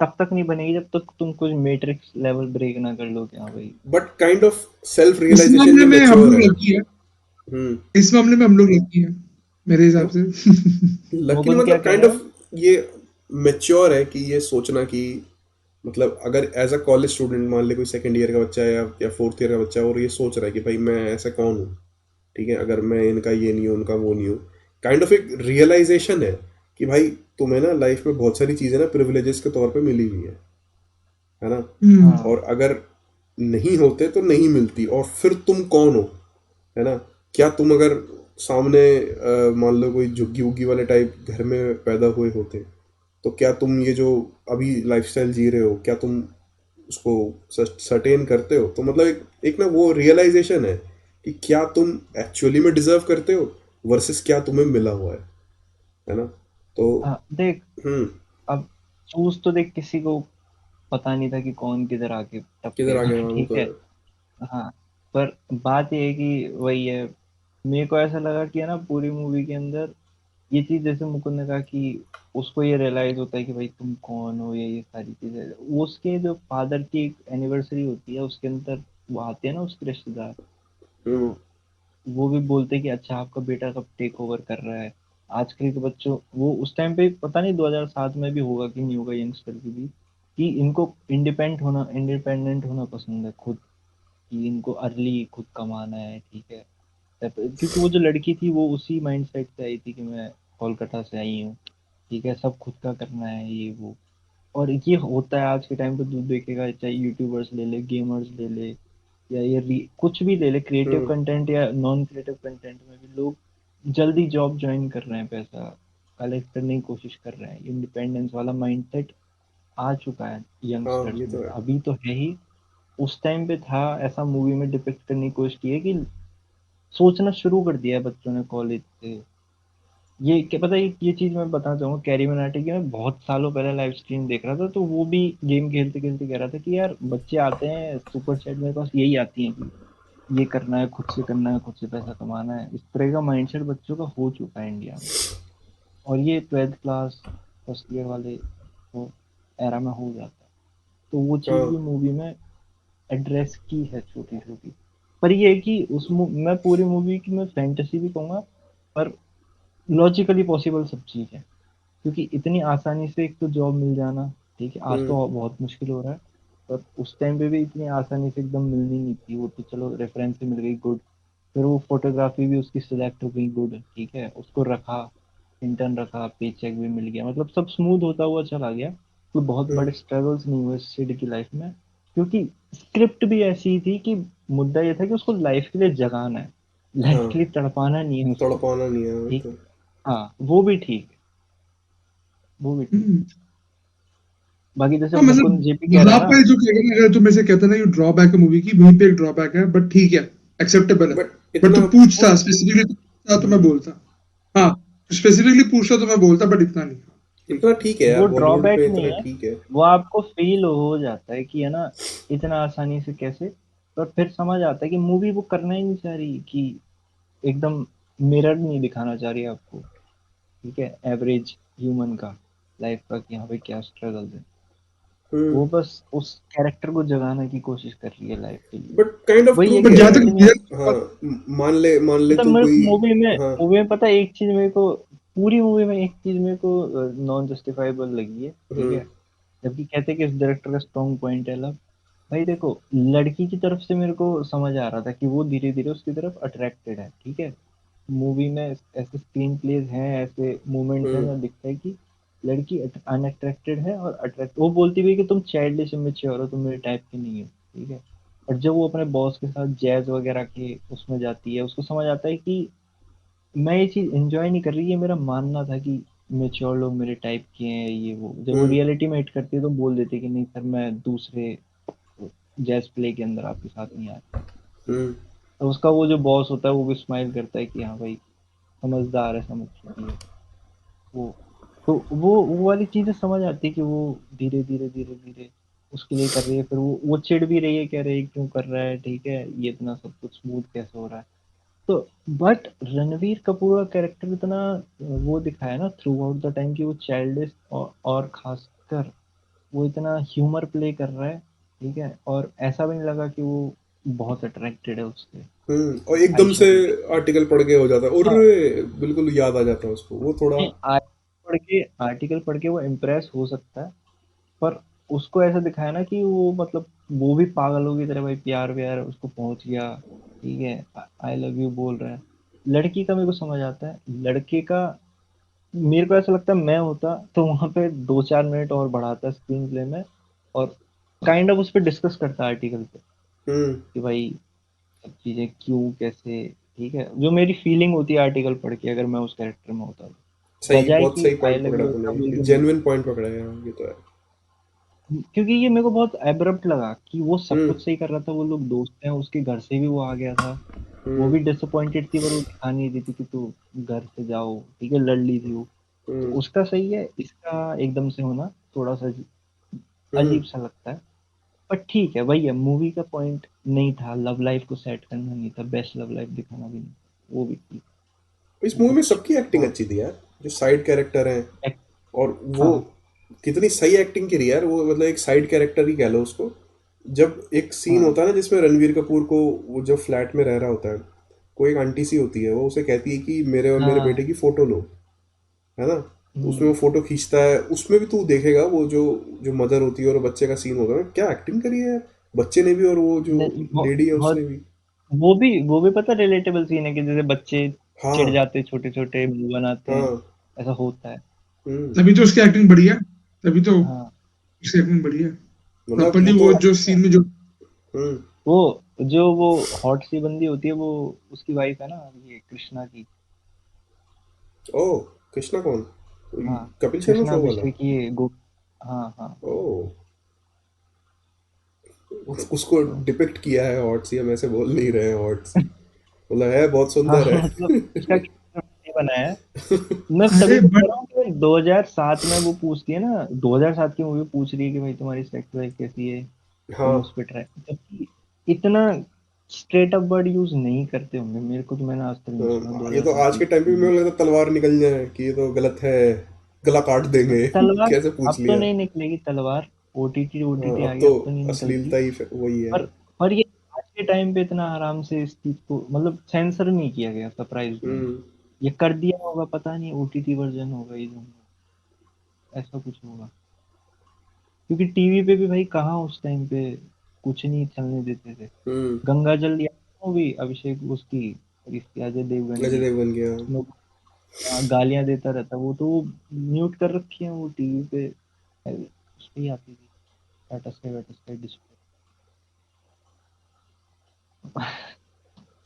तब तक नहीं बनेगी जब तक तुम कुछ मैट्रिक्स लेवल ब्रेक ना कर लो, क्या भाई।
बट काइंड ऑफ सेल्फ
इस
रियलाइजेशन
मामले
ये
में हम
मेच्योर
लोग
है।
लकी है,
हम्म
इस मामले में हम लोग लकी है मेरे हिसाब
क्यों
से।
लकी नहीं,
मुकुंद क्या
मतलब
कह
काइंड
रहा है?
ऑफ ये मेच्योर है कि ये सोचना कि मतलब अगर एज अ कॉलेज स्टूडेंट मान ले कोई सेकंड ईयर का बच्चा है या फोर्थ ईयर का बच्चा है और ये सोच रहा है कि भाई मैं ऐसा कौन हूँ, ठीक है, अगर मैं इनका ये नहीं हूँ उनका वो नहीं हूँ, काइंड ऑफ एक रियलाइजेशन है कि भाई तुम्हें ना लाइफ में बहुत सारी चीज़ें ना प्रिविलेजेस के तौर पे मिली हुई है ना,
हम्म।
और अगर नहीं होते तो नहीं मिलती, और फिर तुम कौन हो, है ना। क्या तुम अगर सामने मान लो कोई झुग्गी उग्गी वाले टाइप घर में पैदा हुए होते तो क्या तुम ये जो अभी लाइफस्टाइल जी रहे हो क्या तुम उसको सर्टेन करते हो, तो मतलब एक ना वो रियलाइजेशन है कि क्या तुम एक्चुअली में डिजर्व करते हो वर्सेस क्या तुम्हें मिला हुआ है ना। तो
हाँ देख,
हम्म,
अब चूज तो देख, किसी को पता नहीं था कि कौन किधर आके
किधर आ
टपकेगा।
गया, हाँ, वो
ठीक
तो
है।
है।
हाँ, पर बात ये है कि वही है, मेरे को ऐसा लगा कि है ना पूरी मूवी के अंदर ये चीज, जैसे मुकुंद ने कहा कि उसको ये रियलाइज होता है कि भाई तुम कौन हो, ये सारी चीजें। वो उसके जो फादर की एक एनिवर्सरी होती है उसके अंदर वो आते हैं ना उसके रिश्तेदार,
हम्म,
तो वो भी बोलते हैं कि अच्छा आपका बेटा कब टेक ओवर कर रहा है। आजकल के बच्चों, वो उस टाइम पे पता नहीं 2007 में भी होगा कि नहीं होगा, यंगस्टर की भी, कि इनको इंडिपेंडेंट होना पसंद है खुद, कि इनको अर्ली खुद कमाना है। ठीक है। क्योंकि वो जो लड़की थी वो उसी माइंडसेट से आई थी कि मैं कोलकाता से आई हूँ, ठीक है, सब खुद का करना है ये वो। और ये होता है आज के टाइम पे, तू देखेगा चाहे यूट्यूबर्स ले ले, गेमर्स ले ले, या कुछ भी ले ले, क्रिएटिव
हम्म,
कंटेंट या नॉन क्रिएटिव कंटेंट में भी लोग जल्दी जॉब ज्वाइन कर रहे हैं, पैसा कलेक्ट करने की कोशिश कर रहे हैं। इंडिपेंडेंस वाला माइंडसेट आ चुका है
हाँ
यंगस्टर्स
ये
में,
तो है।
अभी तो है ही, उस टाइम पे था। ऐसा मूवी में डिपिक्ट करने की कोशिश की है कि सोचना शुरू कर दिया है बच्चों ने कॉलेज से। ये क्या पता है, ये चीज मैं बताना चाहूंगा, कैरी मिनाटी की मैं बहुत सालों पहले लाइव स्ट्रीम देख रहा था, तो वो भी गेम खेलते खेलते कह रहा था कि यार बच्चे आते हैं सुपर चैट, मेरे पास यही आती है कि ये करना है, खुद से करना है, खुद से पैसा कमाना है। इस तरह का माइंडसेट बच्चों का हो चुका है इंडिया में, और ये 12th क्लास फर्स्ट ईयर वाले वो एरा में हो जाता है। तो वो चीज भी
हाँ,
मूवी में एड्रेस की है, छोटी छोटी। पर ये है कि मैं पूरी मूवी की मैं फैंटेसी भी कहूंगा, पर लॉजिकली पॉसिबल सब चीज है। क्योंकि इतनी आसानी से एक तो जॉब मिल जाना, ठीक है, आज
हम्म,
तो बहुत मुश्किल हो रहा है, पर उस टाइम पे भी इतनी आसानी से एकदम मिलनी नहीं थी। वो तो चलो रेफरेंस से मिल गई, गुड। फिर वो फोटोग्राफी भी उसकी सिलेक्ट हो गई, गुड, ठीक है, उसको रखा, इंटर्न रखा, पे चेक भी मिल गया, मतलब सब स्मूथ होता हुआ चला गया। कोई बहुत
हम्म,
बड़े स्ट्रगल्स नहीं हुए सिड की लाइफ में, क्योंकि स्क्रिप्ट भी ऐसी ही थी कि मुद्दा ये था कि उसको लाइफ के लिए जगाना है, लाइफ
हाँ,
के लिए तड़पाना नहीं है उसको।
तड़पाना नहीं है वो
ठीक।
तो।
हाँ, वो भी ठीक, वो भी ठीक।
हम्म।
बाकी जैसे
हाँ
मुकुंद
मतलब
जेपी कह रहा है
वहां
ना।
पे जो कहेगा ना, अगर तुम ऐसे कहते ना ये ड्रॉबैक है मूवी की, वहीं पे एक ड्रॉबैक है, बट ठीक है, एक्सेप्टेबल है।
बट
बट तू
इतना,
पूछता स्पेसिफिकली, तो मैं
हम्म,
बोलता। हाँ, स्पेसिफिकली पूछता तो मैं बोलता, बट इतना नहीं। ठीक
इतना ठीक है यार,
वो
बॉलीवुड
ड्रॉबैक
पे
नहीं
इतना
है,
ठीक है।
वो आपको फील हो जाता है कि है ना, इतना आसानी से कैसे। पर फिर समझ आता है कि मूवी वो करना ही नहीं चाह रही, कि एकदम मिरर नहीं दिखाना चाह रही आपको, ठीक है, एवरेज ह्यूमन का लाइफ का, कि हाँ भाई क्या स्ट्रगल है।
हम्म,
वो बस उस कैरेक्टर को जगाने की कोशिश कर रही है लाइफ के लिए।
बट काइंड ऑफ
वही
ट्रू
है
बट
कि
भी
जहां
है।
भाई
तक
इतनी,
मेरा,
हाँ, मान ले
पता है
तू
मेरे को
कोई, हाँ,
मूवी में पता है एक चीज मेरे को, पूरी मूवी में एक चीज मेरे को नॉन जस्टिफाइबल लगी है, ठीक
हम्म,
है। जबकि कहते हैं कि इस डायरेक्टर का स्ट्रॉन्ग पॉइंट है लव। भाई देखो, लड़की की तरफ से मेरे को समझ आ रहा था कि वो धीरे धीरे उसकी तरफ अट्रैक्टेड है, ठीक है। मूवी में ऐसे स्क्रीन प्लेज हैं, ऐसे मोमेंट्स हैं
हम्म,
जहाँ दिखता है कि लड़की अनअट्रैक्टेड है, और अट्रैक्ट वो बोलती भी है कि तुम चाइल्डिश इमेच्योर हो, तुम मेरे टाइप की नहीं हो, ठीक है। और जब वो अपने बॉस के साथ जैज वगैरह के उसमें जाती है, उसको समझ आता है कि मैं ये चीज एंजॉय नहीं कर रही, ये मेरा मानना था कि मेच्योर लोग मेरे टाइप के हैं, ये वो। जब वो
हम्म,
रियलिटी में हिट करती है तो बोल देते कि नहीं सर, मैं दूसरे जैज प्ले के अंदर आपके साथ नहीं आ रही, ठीक है।
हम्म,
तो उसका वो जो बॉस होता है वो भी स्माइल करता है कि हाँ भाई समझदार है, समझ चुकी है वो। तो वो वाली चीजें समझ आती है कि वो धीरे धीरे धीरे धीरे उसके लिए कर रही है। फिर वो चिढ़ भी रही है, कह रही है क्यों कर रहा है, ठीक है, ये इतना सब कुछ स्मूथ कैसे हो रहा है। तो बट रणवीर कपूर का कैरेक्टर इतना वो दिखाया ना थ्रू आउट द टाइम, कि वो चाइल्डिश और खासकर वो इतना ह्यूमर प्ले कर रहा है, ठीक है, और ऐसा भी नहीं लगा कि वो बहुत अट्रैक्टेड है उससे,
और एकदम
आयशा
से
के लिए।
आर्टिकल पढ़ के हो जाता है और
हाँ,
बिल्कुल याद आ जाता है उसको वो थोड़ा।
नहीं, आयशा आर्टिकल पढ़ के वो इम्प्रेस हो सकता है, पर उसको ऐसा दिखाया ना कि वो मतलब वो भी पागलों की तरह भाई प्यार व्यार उसको पहुंच गया, ठीक है, आई लव यू बोल रहा है। लड़की का मेरे को समझ आता है, लड़के का मेरे को ऐसा लगता है मैं होता तो वहां पे 2-4 मिनट और बढ़ाता स्क्रीन प्ले में, और काइंड ऑफ उस पर डिस्कस करता आर्टिकल पे
हम्म।
कि भाई सब चीजें क्यों कैसे, ठीक है, जो मेरी फीलिंग होती है आर्टिकल पढ़ के अगर मैं उस कैरेक्टर में होता तो,
सही,
बजाय
बहुत
कि
सही
आई
पॉइंट
लव
पकड़ा
यू ऐसा बोल
तूने,
के
जेन्युइन पॉइंट पकड़ा है, हाँ, ये तो है।
क्योंकि ये मेरे को बहुत एब्रप्ट लगा कि वो सब
हम्म।
कुछ सही कर रहा था, वो लोग दोस्त हैं, उसके घर से भी वो आ गया था, वो
हम्म।
भी डिसअपॉइंटेड थी पर वो दिखा नहीं रही थी कि तू घर से जाओ, ठीक है, लड़ ली थी वो। तो
हम्म।
उसका सही है, इसका एकदम से होना थोड़ा सा
हम्म।
अजीब सा लगता है। पर ठीक है, वही है, मूवी का पॉइंट नहीं था लव लाइफ को सेट करना, नहीं था बेस्ट लव लाइफ दिखाना भी नहीं था, वो भी ठीक।
इस
वो
मूवी में
कुछ
सबकी एक्टिंग
बहुत
अच्छी थी यार, जो साइड कैरेक्टर हैं।
एक,
और वो
हाँ
कितनी सही एक्टिंग करी यार, वो मतलब एक साइड कैरेक्टर ही कह लो उसको। जब एक सीन
हाँ
होता है ना जिसमें रणवीर कपूर को, वो जब फ्लैट में रह रहा होता है, कोई एक आंटी सी होती है, वो उसे कहती है कि मेरे और मेरे
हाँ।
बेटे की फोटो लो, है ना। तो उसमें वो
हम्म।
फोटो खींचता है, उसमें भी तू देखेगा वो जो जो मदर होती है और बच्चे का सीन होता है, क्या एक्टिंग करी है यार, बच्चे ने भी और वो जो लेडी है उसने
बहुत,
भी।
वो भी पता रिलेटेबल सीन है कि जैसे बच्चे चिढ़
हाँ।
जाते, छोटे छोटे मुंह बनाते हैं,
हाँ।
ऐसा होता है।
हम्म।
तभी तो उसकी एक्टिंग बढ़िया है, तभी तो
हाँ
उसकी एक्टिंग बढ़िया है।
मतलब वो
प्रॉपरली
तो।
वो जो सीन में जो
हम्म।
वो वो हॉट सी बंदी होती है, वो उसकी वाइफ है ना, ये कृष्णा की।
ओ, कृष्णा कौन?
हाँ,
कपिल शर्मा
कृष्णा
शो वाला?
मिश्री की ये गो, हाँ हाँ।
ओ, उसको
तो
डिपिक्ट किया है हॉट्स, हम ऐसे बोल नहीं रहे हैं हॉट्स, मतलब है बहुत
हाँ
सुंदर
मतलब उसका
है।
character नहीं बनाया है। मैं तभी
अरे
तो कह
बट
रहा हूँ कि 2007 में वो पूछती है ना, 2007 की मूवी पूछ रही है कि भाई तुम्हारी सेक्स लाइफ कैसी है, तुम
हाँ।
उस पर ट्राई, जबकि इतना स्ट्रेट अप वर्ड यूज नहीं करते होंगे, मेरे को तो मैंने आज तक नहीं सुना
ये तो
2007
आज
की
के टाइम पे भी
movie।
मेरे को लगता है तलवार निकल जाए कि ये तो गलत है, गला काट देंगे।
तलवार
कैसे पूछ
अब तो
लिया।
नहीं निकलेगी तलवार, ओटीटी
हाँ,
ओटीटी आ
अब
गया,
तो
अब तो नहीं निकलती।
अश्लीलता ही वही है।
पर पर ये आज के टाइम पे इतना आराम से इस चीज को मतलब सेंसर नहीं किया गया, सरप्राइज में
हम्म।
ये कर दिया होगा, पता नहीं ओटीटी वर्जन होगा ये जो, ऐसा कुछ होगा। क्योंकि टीवी पे भी भाई कहाँ उस टाइम पे कुछ नहीं चलने देते थे।
हम्म।
गंगा जल या मूवी अभिषेक उसकी और इसकी अजय देवगन
अजय
की,
देवगन गया।
उसमें गालियां देता रहता, वो तो म्यूट कर रखी है वो टीवी पे, उस पे ही आती थी, टाटा स्काई वाटा स्काई डिस्प्ले।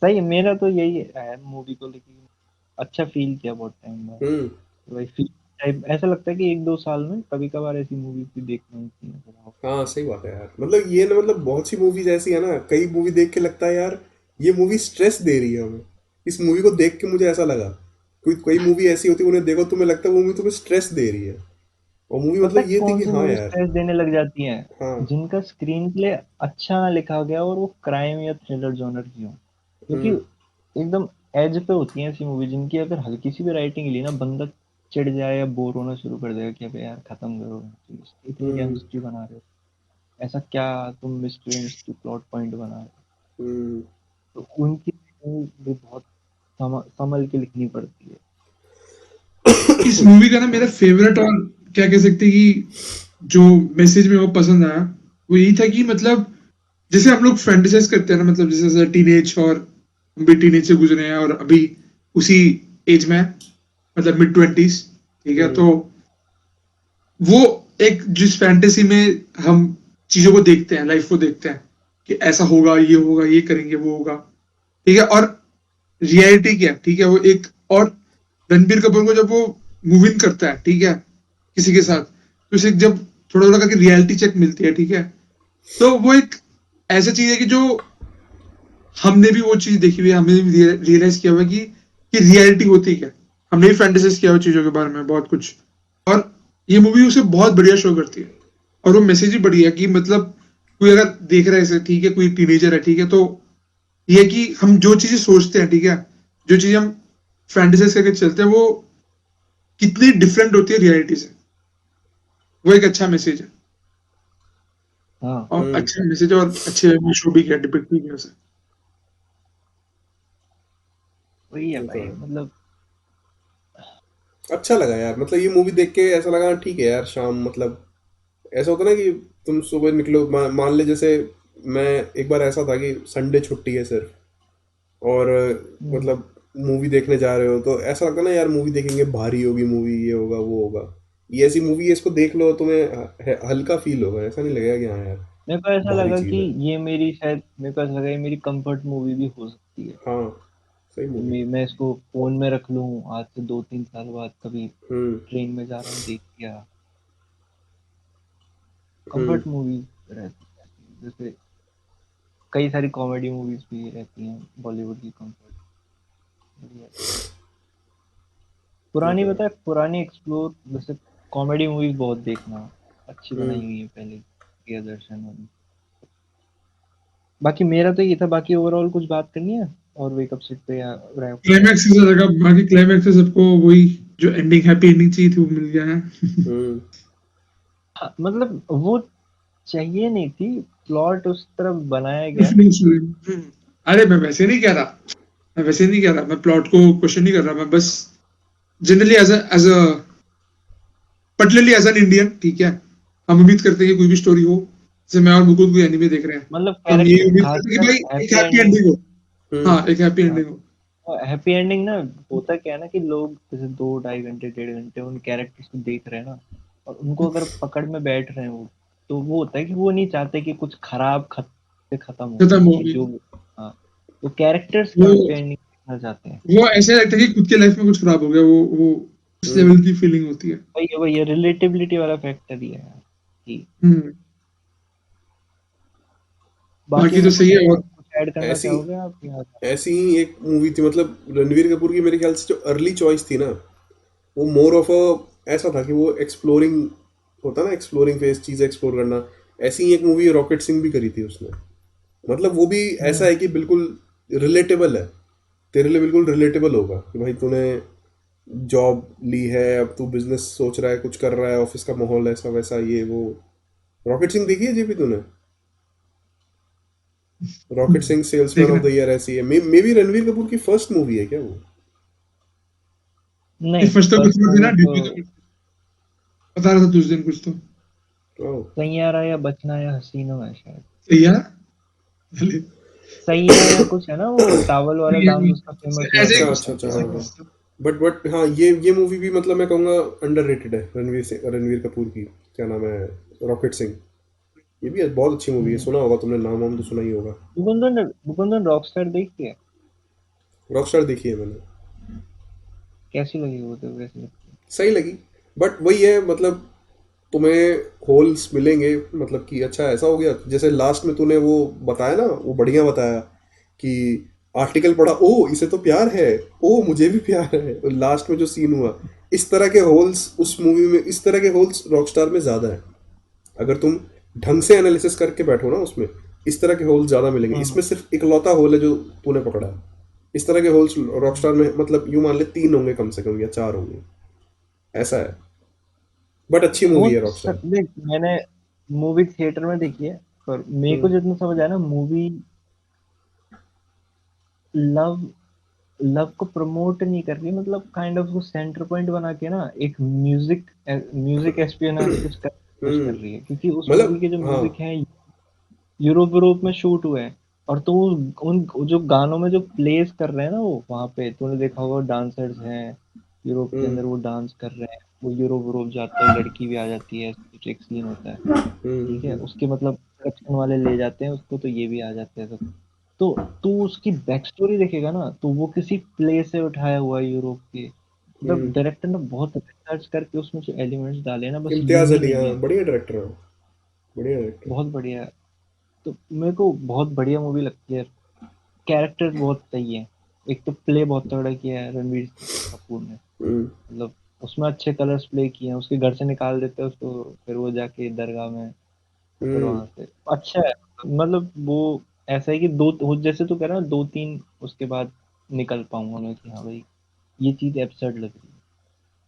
सही है, मेरा तो यही है मूवी को लेके, अच्छा फील किया बहुत टाइम में
हम्म।
भाई, फील टाइप ऐसा लगता है कि 1-2 साल में कभी कभार ऐसी मूवी भी देखनी चाहिए थोड़ा।
हाँ, सही बात है यार, मतलब ये ना, मतलब बहुत सी मूवीज ऐसी है ना, कई मूवी देख के लगता है यार ये मूवी स्ट्रेस दे रही है हमें। इस मूवी को देख के मुझे ऐसा लगा, कोई कोई मूवी ऐसी होती है उन्हें देखो तुम्हें लगता है वो मूवी तुम्हें स्ट्रेस दे रही है, और मूवी
पता है
मतलब ये थी
कौन
कि
सी
हाँ
मूवी
यार।
स्ट्रेस देने लग जाती हैं?
हाँ।
जिनका स्क्रीन प्ले अच्छा ना लिखा गया और वो क्राइम या थ्रिलर जॉनर की हो, क्योंकि
हम्म।
एकदम एज पे होती हैं ऐसी मूवी जिनकी अगर हल्की सी भी राइटिंग ली ना, बंदा चिढ़ जाए या बोर होना शुरू कर देगा कि अबे यार खत्म करो, इतनी क्या
हम्म।
मिस्ट्री बना रहे हो, ऐसा क्या तुम मिस्ट्री मिस्ट्री प्लॉट पॉइंट बना रहे
हम्म।
हो। तो उनकी writing भी बहुत संभल के लिखनी पड़ती है।
इस मूवी का ना मेरा फेवरेट और क्या कह सकते हैं कि जो मैसेज में वो पसंद आया वो यही था कि मतलब जैसे हम लोग फैंटेसाइज करते हैं ना, मतलब जैसे टीनेज, और हम भी टीनेज से गुजरे हैं और अभी उसी एज में हैं, मतलब मिड 20s, ठीक है।
हम्म।
तो वो एक जिस फैंटेसी में हम चीजों को देखते हैं, लाइफ को देखते हैं कि ऐसा होगा, ये करेंगे, वो होगा, ठीक है। और रियलिटी क्या है, ठीक है, वो एक और रणबीर कपूर को जब वो मूव इन करता है, ठीक है, किसी के साथ, तो उसे जब थोड़ा थोड़ा करके रियलिटी चेक मिलती है, ठीक है, तो वो एक ऐसा चीज है कि जो हमने भी वो चीज देखी हुई है, हमने भी रियलाइज किया हुआ है कि रियलिटी होती क्या है। हमने भी फैंटेसाइज किया हुआ चीजों के बारे में बहुत कुछ, और ये मूवी उसे बहुत बढ़िया शो करती है। और वो मैसेज भी बढ़िया है कि मतलब कोई अगर देख रहा है इसे, ठीक है, कोई टीनेजर है, ठीक है, तो ये है कि हम जो चीजें सोचते हैं, ठीक है, जो चीजें हम फैंटेसाइज करके चलते हैं, वो कितनी डिफरेंट होती है रियलिटी से। वो एक अच्छा मैसेज है,
हाँ
और
हम्म।
अच्छा मैसेज और अच्छे शो भी किया, डिपिक्ट भी किया उसे।
वही है
ये तो
भाई,
है।
मतलब
अच्छा लगा यार, मतलब ये मूवी देख के ऐसा लगा ठीक है यार, शाम मतलब ऐसा होता ना कि तुम सुबह निकलो, मान ले जैसे मैं एक बार ऐसा था कि संडे छुट्टी है सिर्फ, और
हम्म।
मतलब मूवी देखने जा रहे हो तो ऐसा लगता ना यार मूवी देखेंगे भारी होगी मूवी, ये होगा वो होगा। ये ऐसी मूवी है, इसको देख लो तुम्हें हल्का फील होगा, ऐसा नहीं लगेगा कि हाँ यार
मेरे को ऐसा
भारी
लगा कि
चीज है।
ये मेरी शायद मेरे को ऐसा लगा ये मेरी कंफर्ट मूवी भी हो सकती है।
हाँ, सही मूवी।
मैं इसको फोन में रख लूं आज से 2-3 साल बाद, कभी
हम्म।
ट्रेन में जा रहा हूँ देख लिया।
हम्म।
कंफर्ट मूवी रहती है जैसे कई सारी कॉमेडी मूवीज भी रहती हैं बॉलीवुड की, कंफर्ट।
ये
पुरानी,
तो है।
पता है, पुरानी एक्सप्लोर जैसे कॉमेडी मूवीज बहुत देखना, अच्छी
हम्म।
बनाई हुई है पहले, प्रियदर्शन और। बाकी मेरा तो ये था, बाकी ओवरऑल कुछ बात करनी है और वेकअप सिट पे या रैप वैप।
क्लाइमैक्स से ज्यादा बाकी क्लाइमैक्स से सबको वही जो एंडिंग हैप्पी एंडिंग चाहिए थी वो मिल गया है।
हम्म।
हाँ, मतलब वो चाहिए नहीं थी, प्लॉट उस तरफ बनाया गया।
Fulfilling story। अरे मैं वैसे नहीं कह रहा, मैं वैसे नहीं कह रहा, मैं प्लॉट को क्वेश्चन नहीं कर रहा, मैं बस generally as a particularly as an Indian, ठीक है, हम उम्मीद करते हैं कि कोई भी स्टोरी हो, जैसे मैं और मुकुंद कोई एनिमे देख रहे हैं
मतलब
तो हम ये
कैरेक्टर
उम्मीद करते हैं कि
खासकर
भाई एक
हैप्पी
हैप्पी
एंडिंग।
एंडिंग हो।
हम्म।
हाँ, एक हैप्पी एंडिंग हो।
हैप्पी एंडिंग ना, होता क्या है ना कि लोग जैसे 2-2.5 घंटे 1.5 घंटे उन कैरेक्टर्स को देख रहे हैं ना, और उनको अगर पकड़ में बैठ रहे हैं वो, तो वो होता है कि वो नहीं चाहते कि कुछ खराब से खत्म हो,
खत्म हो
कि
गई।
जो। हाँ, तो कैरेक्टर्स की
वो
हैप्पी एंडिंग देखना चाहते हैं।
वो ऐसे लगता है कि खुद के लाइफ में कुछ खराब हो गया, वो उस
हम्म।
लेवल की फीलिंग होती है।
वही रिलेटेबिलिटी वाला फैक्टर ही है कि।
हम्म।
बाकी
बाकी तो सही है। और
कुछ ऐड करना
ऐसी
चाहोगे आप या?
ऐसी ही एक मूवी थी, मतलब रणवीर कपूर की मेरे ख्याल से जो अर्ली चॉइस थी ना, वो मोर ऑफ अ ऐसा था कि वो एक्सप्लोरिंग होता ना, एक्सप्लोरिंग फेस, चीज़ें एक्सप्लोर करना। ऐसी ही एक मूवी रॉकेट सिंह भी करी थी उसने, मतलब वो भी ऐसा
हम्म।
है कि बिल्कुल रिलेटेबल है, तेरे लिए बिल्कुल रिलेटेबल होगा कि भाई तूने जॉब ली है, अब तू बिजनेस सोच रहा है, कुछ कर रहा है, ऑफिस का माहौल ऐसा वैसा ये वो। रॉकेट सिंह देखी है जी भी तूने? रॉकेट सिंह सेल्समैन ऑफ
देखना।
द ईयर ऐसी है, मे बी रणवीर कपूर की फर्स्ट मूवी है क्या वो?
ये
नहीं,
फर्स्ट तो कुछ
फर्स्ट
और थी ना,
मूवी तो
डेब्यू तो बता रहा था तुझ दिन कुछ तो।
वाह।
सैयारा या बचना या हसीनो है शायद।
सही है। भले।
सैया या कुछ है ना, वो टावल वाला
सही
डांस
है।
उसका फेमस हुआ
ऐसे
था
अच्छा
ही
उस
कुछ
अच्छा
था,
टाइम
अच्छा,
पे।
ऐसे
हाँ
ही
हाँ।
कुछ था।
बट हाँ, ये मूवी भी मतलब मैं कहूँगा अंडररेटेड है, रणवीर कपूर की, क्या नाम है, रॉकेट सिंह। ये भी बहुत अच्छी मूवी है,
हम्म।
सुना होगा तुमने, नाम वाम तो सुना ही होगा।
मुकुंदन रॉकस्टार देखी है?
रॉकस्टार देखी है मैंने,
कैसी लगी वो, तो कैसी लगती है?
सही लगी। बट वही है, मतलब तुम्हें होल्स मिलेंगे, मतलब कि अच्छा ऐसा हो गया जैसे लास्ट में तूने वो बताया ना, वो बढ़िया बताया कि आर्टिकल पढ़ा, ओ इसे तो प्यार है, ओ मुझे भी प्यार है, लास्ट में जो सीन हुआ, इस तरह के होल्स उस मूवी में, इस तरह के होल्स रॉकस्टार में ज्यादा है। अगर तुम ढंग से एनालिसिस करके बैठो ना उसमें, इस तरह के होल्स ज्यादा मिलेंगे,
हम्म।
इसमें सिर्फ इकलौता होल है जो तूने पकड़ा है। इस तरह के होल्स
हम्म।
रॉकस्टार में मतलब यूं मान ले 3 होंगे कम से कम या 4 होंगे, ऐसा है। बट अच्छी
वो
मूवी है रॉकस्टार।
देख, मैंने मूवी थिएटर में देखी है, पर मेरे को
हम्म।
जितना समझ आया ना, मूवी लव लव को प्रमोट नहीं कर रही, मतलब काइंड ऑफ वो सेंटर पॉइंट बना के ना एक म्यूजिक म्यूजिक एस्पियोनाज कुछ कर
हम्म।
रही है, क्योंकि उस मूवी के
मतलब
जो
हाँ।
म्यूजिक है यूरोप यूरोप में शूट हुए हैं। और तो उन जो गानों में जो प्लेस कर रहे हैं ना, वो वहां पे तूने देखा होगा डांसर्स हैं यूरोप के
हम्म।
अंदर, वो डांस कर रहे हैं, वो यूरोप यूरोप जाते हैं, लड़की भी आ जाती है, कुछ एक सीन होता है। ठीक है,
हम्म।
उसके मतलब प्रोडक्शन वाले ले जाते हैं उसको, तो ये भी आ जाते हैं सब। तो तू उसकी बैक स्टोरी देखेगा ना, तो वो किसी प्ले से उठाया हुआ है यूरोप के, मतलब
हम्म।
डायरेक्टर ने बहुत रिसर्च करके उसमें जो एलिमेंट्स डाले हैं ना, बस
इम्तियाज
यूं ही
अली,
नहीं
हाँ
है।
बढ़िया डायरेक्टर है वो, बढ़िया डायरेक्टर।
बहुत बढ़िया है। तो मेरे को बहुत बढ़िया मूवी लगती है। कैरेक्टर्स बहुत सही है। एक तो प्ले बहुत तगड़ा किया है रणवीर कपूर ने,
हम्म।
मतलब उसमें अच्छे कलर्स प्ले किए हैं, उसके घर से निकाल देते हैं उसको, फिर वो जाके दरगाह में, फिर
हम्म।
वहां से अच्छा है। मतलब वो ऐसा है कि जैसे तू कह रहा है ना, 2-3 उसके बाद निकल पाऊंगा मैं कि हाँ भाई ये चीज एब्सर्ड लग रही है।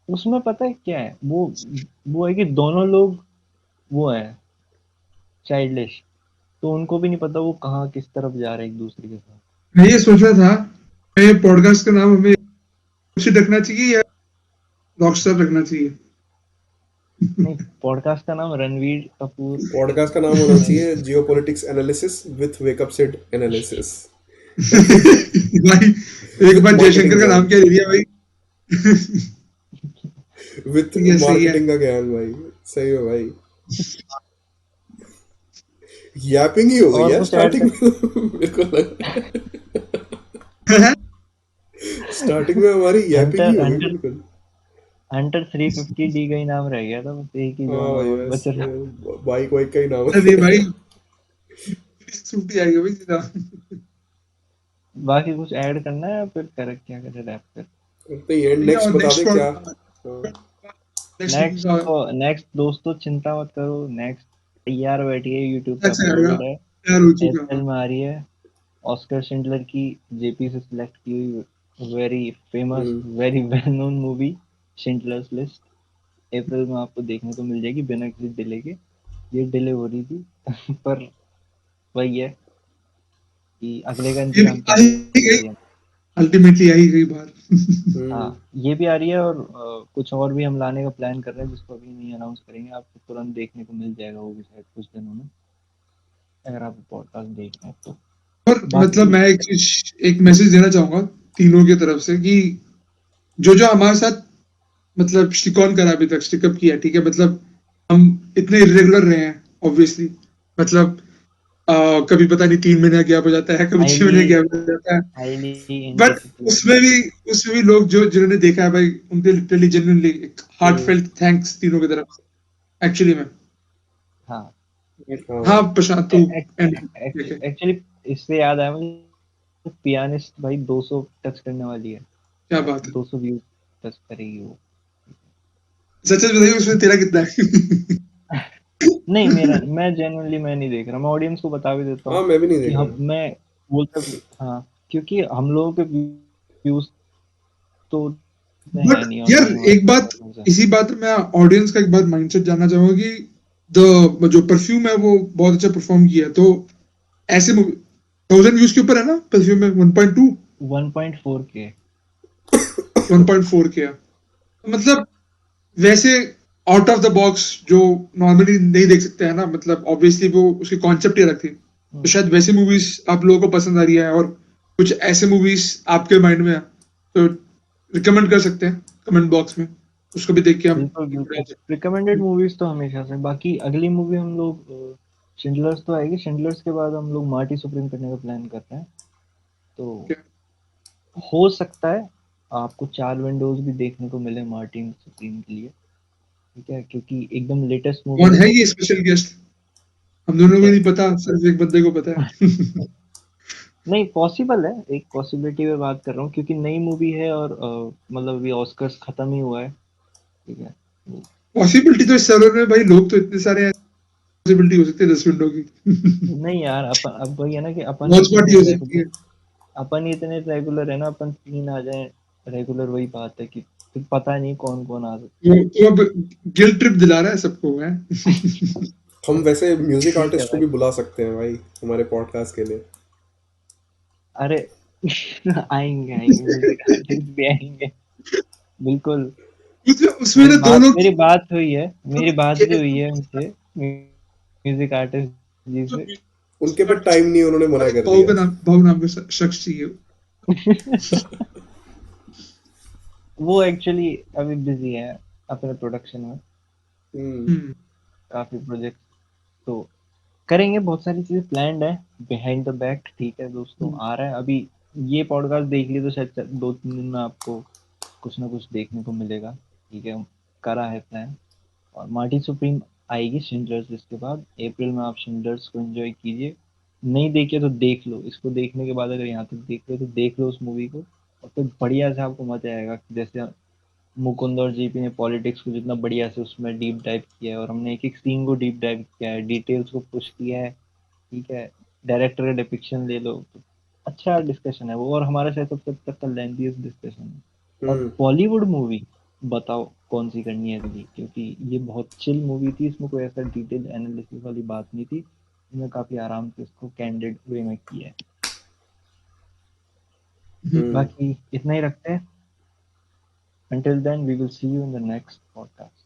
उसमें पता है क्या है, वो है कि दोनों लोग वो है चाइल्डिश, तो उनको भी नहीं पता वो कहाँ किस तरफ जा रहे हैं एक दूसरे के साथ।
मैं ये सोच रहा था, मैं ये पॉडकास्ट का नाम हमें उसे रखना चाहिए या रॉकस्टार रखना चाहिए।
नहीं, पॉडकास्ट का नाम रणवीर कपूर
पॉडकास्ट का नाम होना चाहिए geopolitics analysis with wake up set analysis
भाई एक
विथ
बार
मार्केटिंग
जयशंकर का नाम
ज्ञान,
क्या ले लिया भाई।
विथ
सही है, सही है।
मार्केटिंग का ज्ञान भाई। सही है भाई, यापिंग ही हो गई
और
यार
कुछ ऐड
स्टार्टिंग
कर।
में मेरे को स्टार्टिंग में हमारी यापिंग ही
हंटर
हो गई
हंटर
बिल्कुल।
हंटर 350D का ही नाम रह गया था, बस एक ही
हाँ
जॉनर
भाई,
और
बस
बच रहा।
बाइक वाइक का ही नाम
अरे
है।
भाई छुट्टी आएगी भाई सीधा।
बाकी कुछ ऐड करना है या फिर कर क्या करे, रैप कर।
तो ये
ठीक है,
नेक्स्ट
और
बता दे
नेक्स्ट
क्या। हाँ,
नेक्स्ट मूवी
नेक्स्ट
का
तो नेक्स्ट दोस्तों चिंता मत करो, नेक्स्ट तैयार बैठिए, यूट्यूब पे
अच्छा आएगा,
अपलोडेड है,
तैयार हो चुका।
अप्रैल में आ रही है। ऑस्कर शिंडलर की जेपी से सिलेक्ट की हुई very famous,
hmm,
very well known movie Schindler's List अप्रैल में आपको देखने को मिल जाएगी बिना किसी डिले के। ये डिले हो रही थी पर वही है कि अगले का
ये
इंतजाम
आ ही
पहले कर
गई,
दिया।
अल्टीमेटली आ ही गई बाहर।
हाँ,
हम्म।
ये भी आ रही है और कुछ और भी हम लाने का प्लान कर रहे हैं जिसको अभी नहीं अनाउंस करेंगे, आपको तुरंत देखने को मिल जाएगा वो भी शायद कुछ दिनों में, अगर आप पॉडकास्ट देख रहे हैं तो।
और मतलब
बाकी
मैं एक मैसेज देना चाहूंगा तीनों की तरफ से कि जो जो हमारे साथ मतलब स्टिक ऑन करा अभी तक, स्टिकअप किया, ठीक है, मतलब हम इतने इरेगुलर रहे हैं ऑब्वियसली, मतलब कभी पता नहीं 3 महीने गैप हो जाता है, कभी 6 महीने
हाईली
गैप हो जाता है,
हाईली
बट
इंडिसिप्लिन।
उसमें भी लोग जो जिन्होंने देखा है भाई, उनके लिटरली जेन्युइनली हार्ट
हम्म।
फेल्ट थैंक्स तीनों की तरफ से एक्चुअली में।
हाँ,
हाँ
हाँ
भाई।
प्रशांत तू एंड देखे।
एक्चुअली इससे याद आया मुझे, पियानिस्ट भाई 200 टच करने वाली है,
क्या बात है,
200 व्यू टच करेगी वो।
सच सच बताइए उसमें तेरा कितना है।
नहीं, मेरा मैं जेन्युइनली मैं नहीं देख रहा, मैं ऑडियंस को बता भी देता
हाँ,
हूँ
मैं भी नहीं
कि
देख
हम
रहा।
मैं बोलता भी हाँ, क्योंकि हम लोगों के व्यूज तो इतने
बट
हैं नहीं और
यार
ना ही हमारे
एक बात,
सब्सक्राइबर्स हैं।
इसी बात में मैं ऑडियंस का एक बार माइंडसेट जानना चाहूंगा कि द जो परफ्यूम है वो बहुत अच्छा परफॉर्म किया है, तो ऐसे मूवी 1000 व्यूज के ऊपर है ना परफ्यूम में, 1.2
1.4 के।
1.4 के है। तो मतलब वैसे आउट ऑफ द बॉक्स जो नॉर्मली नहीं देख सकते हैं ना, मतलब ऑब्वियसली वो उसकी कॉन्सेप्ट ही अलग थी, तो शायद वैसी मूवीज आप लोगों को पसंद आ रही है, और कुछ ऐसे मूवीज आपके माइंड में है तो रिकमेंड कर सकते हैं कमेंट बॉक्स में, उसको भी देख के हम
बिल्कुल बिल्कुल,
बढ़ा सकते
रिकमेंडेड मूवीज तो हमेशा से। बाकी अगली मूवी हम लोग शिंडलर्स तो आएगी, शिंडलर्स के बाद हम लोग मार्टी सुप्रीम करने का प्लान कर रहे हैं। तो
हैं।
हो सकता है आपको 4 विंडोज भी देखने को मिले मार्टिन सुप्रीम के लिए, ठीक है, क्योंकि एकदम लेटेस्ट मूवी
कौन
है
है
वो।
ये स्पेशल गेस्ट, हम दोनों
ठीक
को
है।
नहीं पता, सिर्फ एक बंदे को पता है।
नहीं, पॉसिबल है, एक पॉसिबिलिटी पे बात कर रहा हूँ क्योंकि नई मूवी है और मतलब अभी ऑस्कर्स खत्म ही हुआ है, ठीक है।
पॉसिबिलिटी तो इस सर्वर में भाई लोग तो इतने सारे हैं, पॉसिबिलिटी हो सकती है 10 मिनटों की।
नहीं यार, अपन अब वही है ना कि अपन ही
वॉच
इतने
पार्टी हो सकती
रेगुलर,
है।
अपन ही इतने रेगुलर है ना, अपन 3 आ जाए रेगुलर, वही बात है कि फिर पता नहीं कौन कौन आ सकता
वो
है।
तो अब गिल्ट ट्रिप दिला रहा है सबको है।
हम वैसे म्यूजिक
ठीक है
आर्टिस्ट को
भाई।
भी बुला सकते हैं भाई हमारे पॉडकास्ट के लिए।
अरे आएंगे आएंगे, म्यूजिक आर्टिस्ट भी आएंगे, बिल्कुल।
उसमें ना दोनों
मेरी बात हुई है, मेरी बात भी
की
हुई है उनसे, म्यूजिक आर्टिस्ट जी से।
उनके पे टाइम नहीं है, उन्होंने मना कर
भाव
दिया।
का नाम, भाव नाम का शख्स चाहिए।
वो एक्चुअली अभी बिजी है अपने प्रोडक्शन में,
हम्म।
हम्म
काफी प्रोजेक्ट तो करेंगे, बहुत सारी चीजें प्लान्ड है बिहाइंड द बैक, ठीक है दोस्तों,
हम्म।
आ रहा है अभी। ये पॉडकास्ट देख लिए तो शायद 2-3 दिन में आपको कुछ ना कुछ देखने को मिलेगा, ठीक है, करा है प्लान। और मार्टी सुप्रीम आएगी शिंडलर्स लिस्ट के बाद अप्रैल में, आप शिंडलर्स को एंजॉय कीजिए। नहीं देखे तो देख लो, इसको देखने के बाद अगर यहाँ तक देख लो तो देख लो उस मूवी को, और फिर बढ़िया से आपको मजा आएगा। जैसे मुकुंद और जीपी ने पॉलिटिक्स को जितना बढ़िया से उसमें डीप डाइव किया है, और हमने एक एक सीन को डीप डाइव किया है, डिटेल्स को पुश किया है, ठीक है, डायरेक्टर का डिपिक्शन ले लो तो अच्छा डिस्कशन है वो, और हमारा शायद सबसे अब तक का लेंथीएस्ट डिस्कशन है। और
हम्म।
बॉलीवुड मूवी बताओ कौन सी करनी है अगली, क्योंकि ये बहुत चिल मूवी थी, इसमें कोई ऐसा डिटेल एनालिसिस वाली बात नहीं थी, इसमें काफी आराम से इसको कैंडिड वे में किया है।
हम्म।
हम्म।
बाकी इतना ही रखते हैं, Until then, we will see you in the next podcast.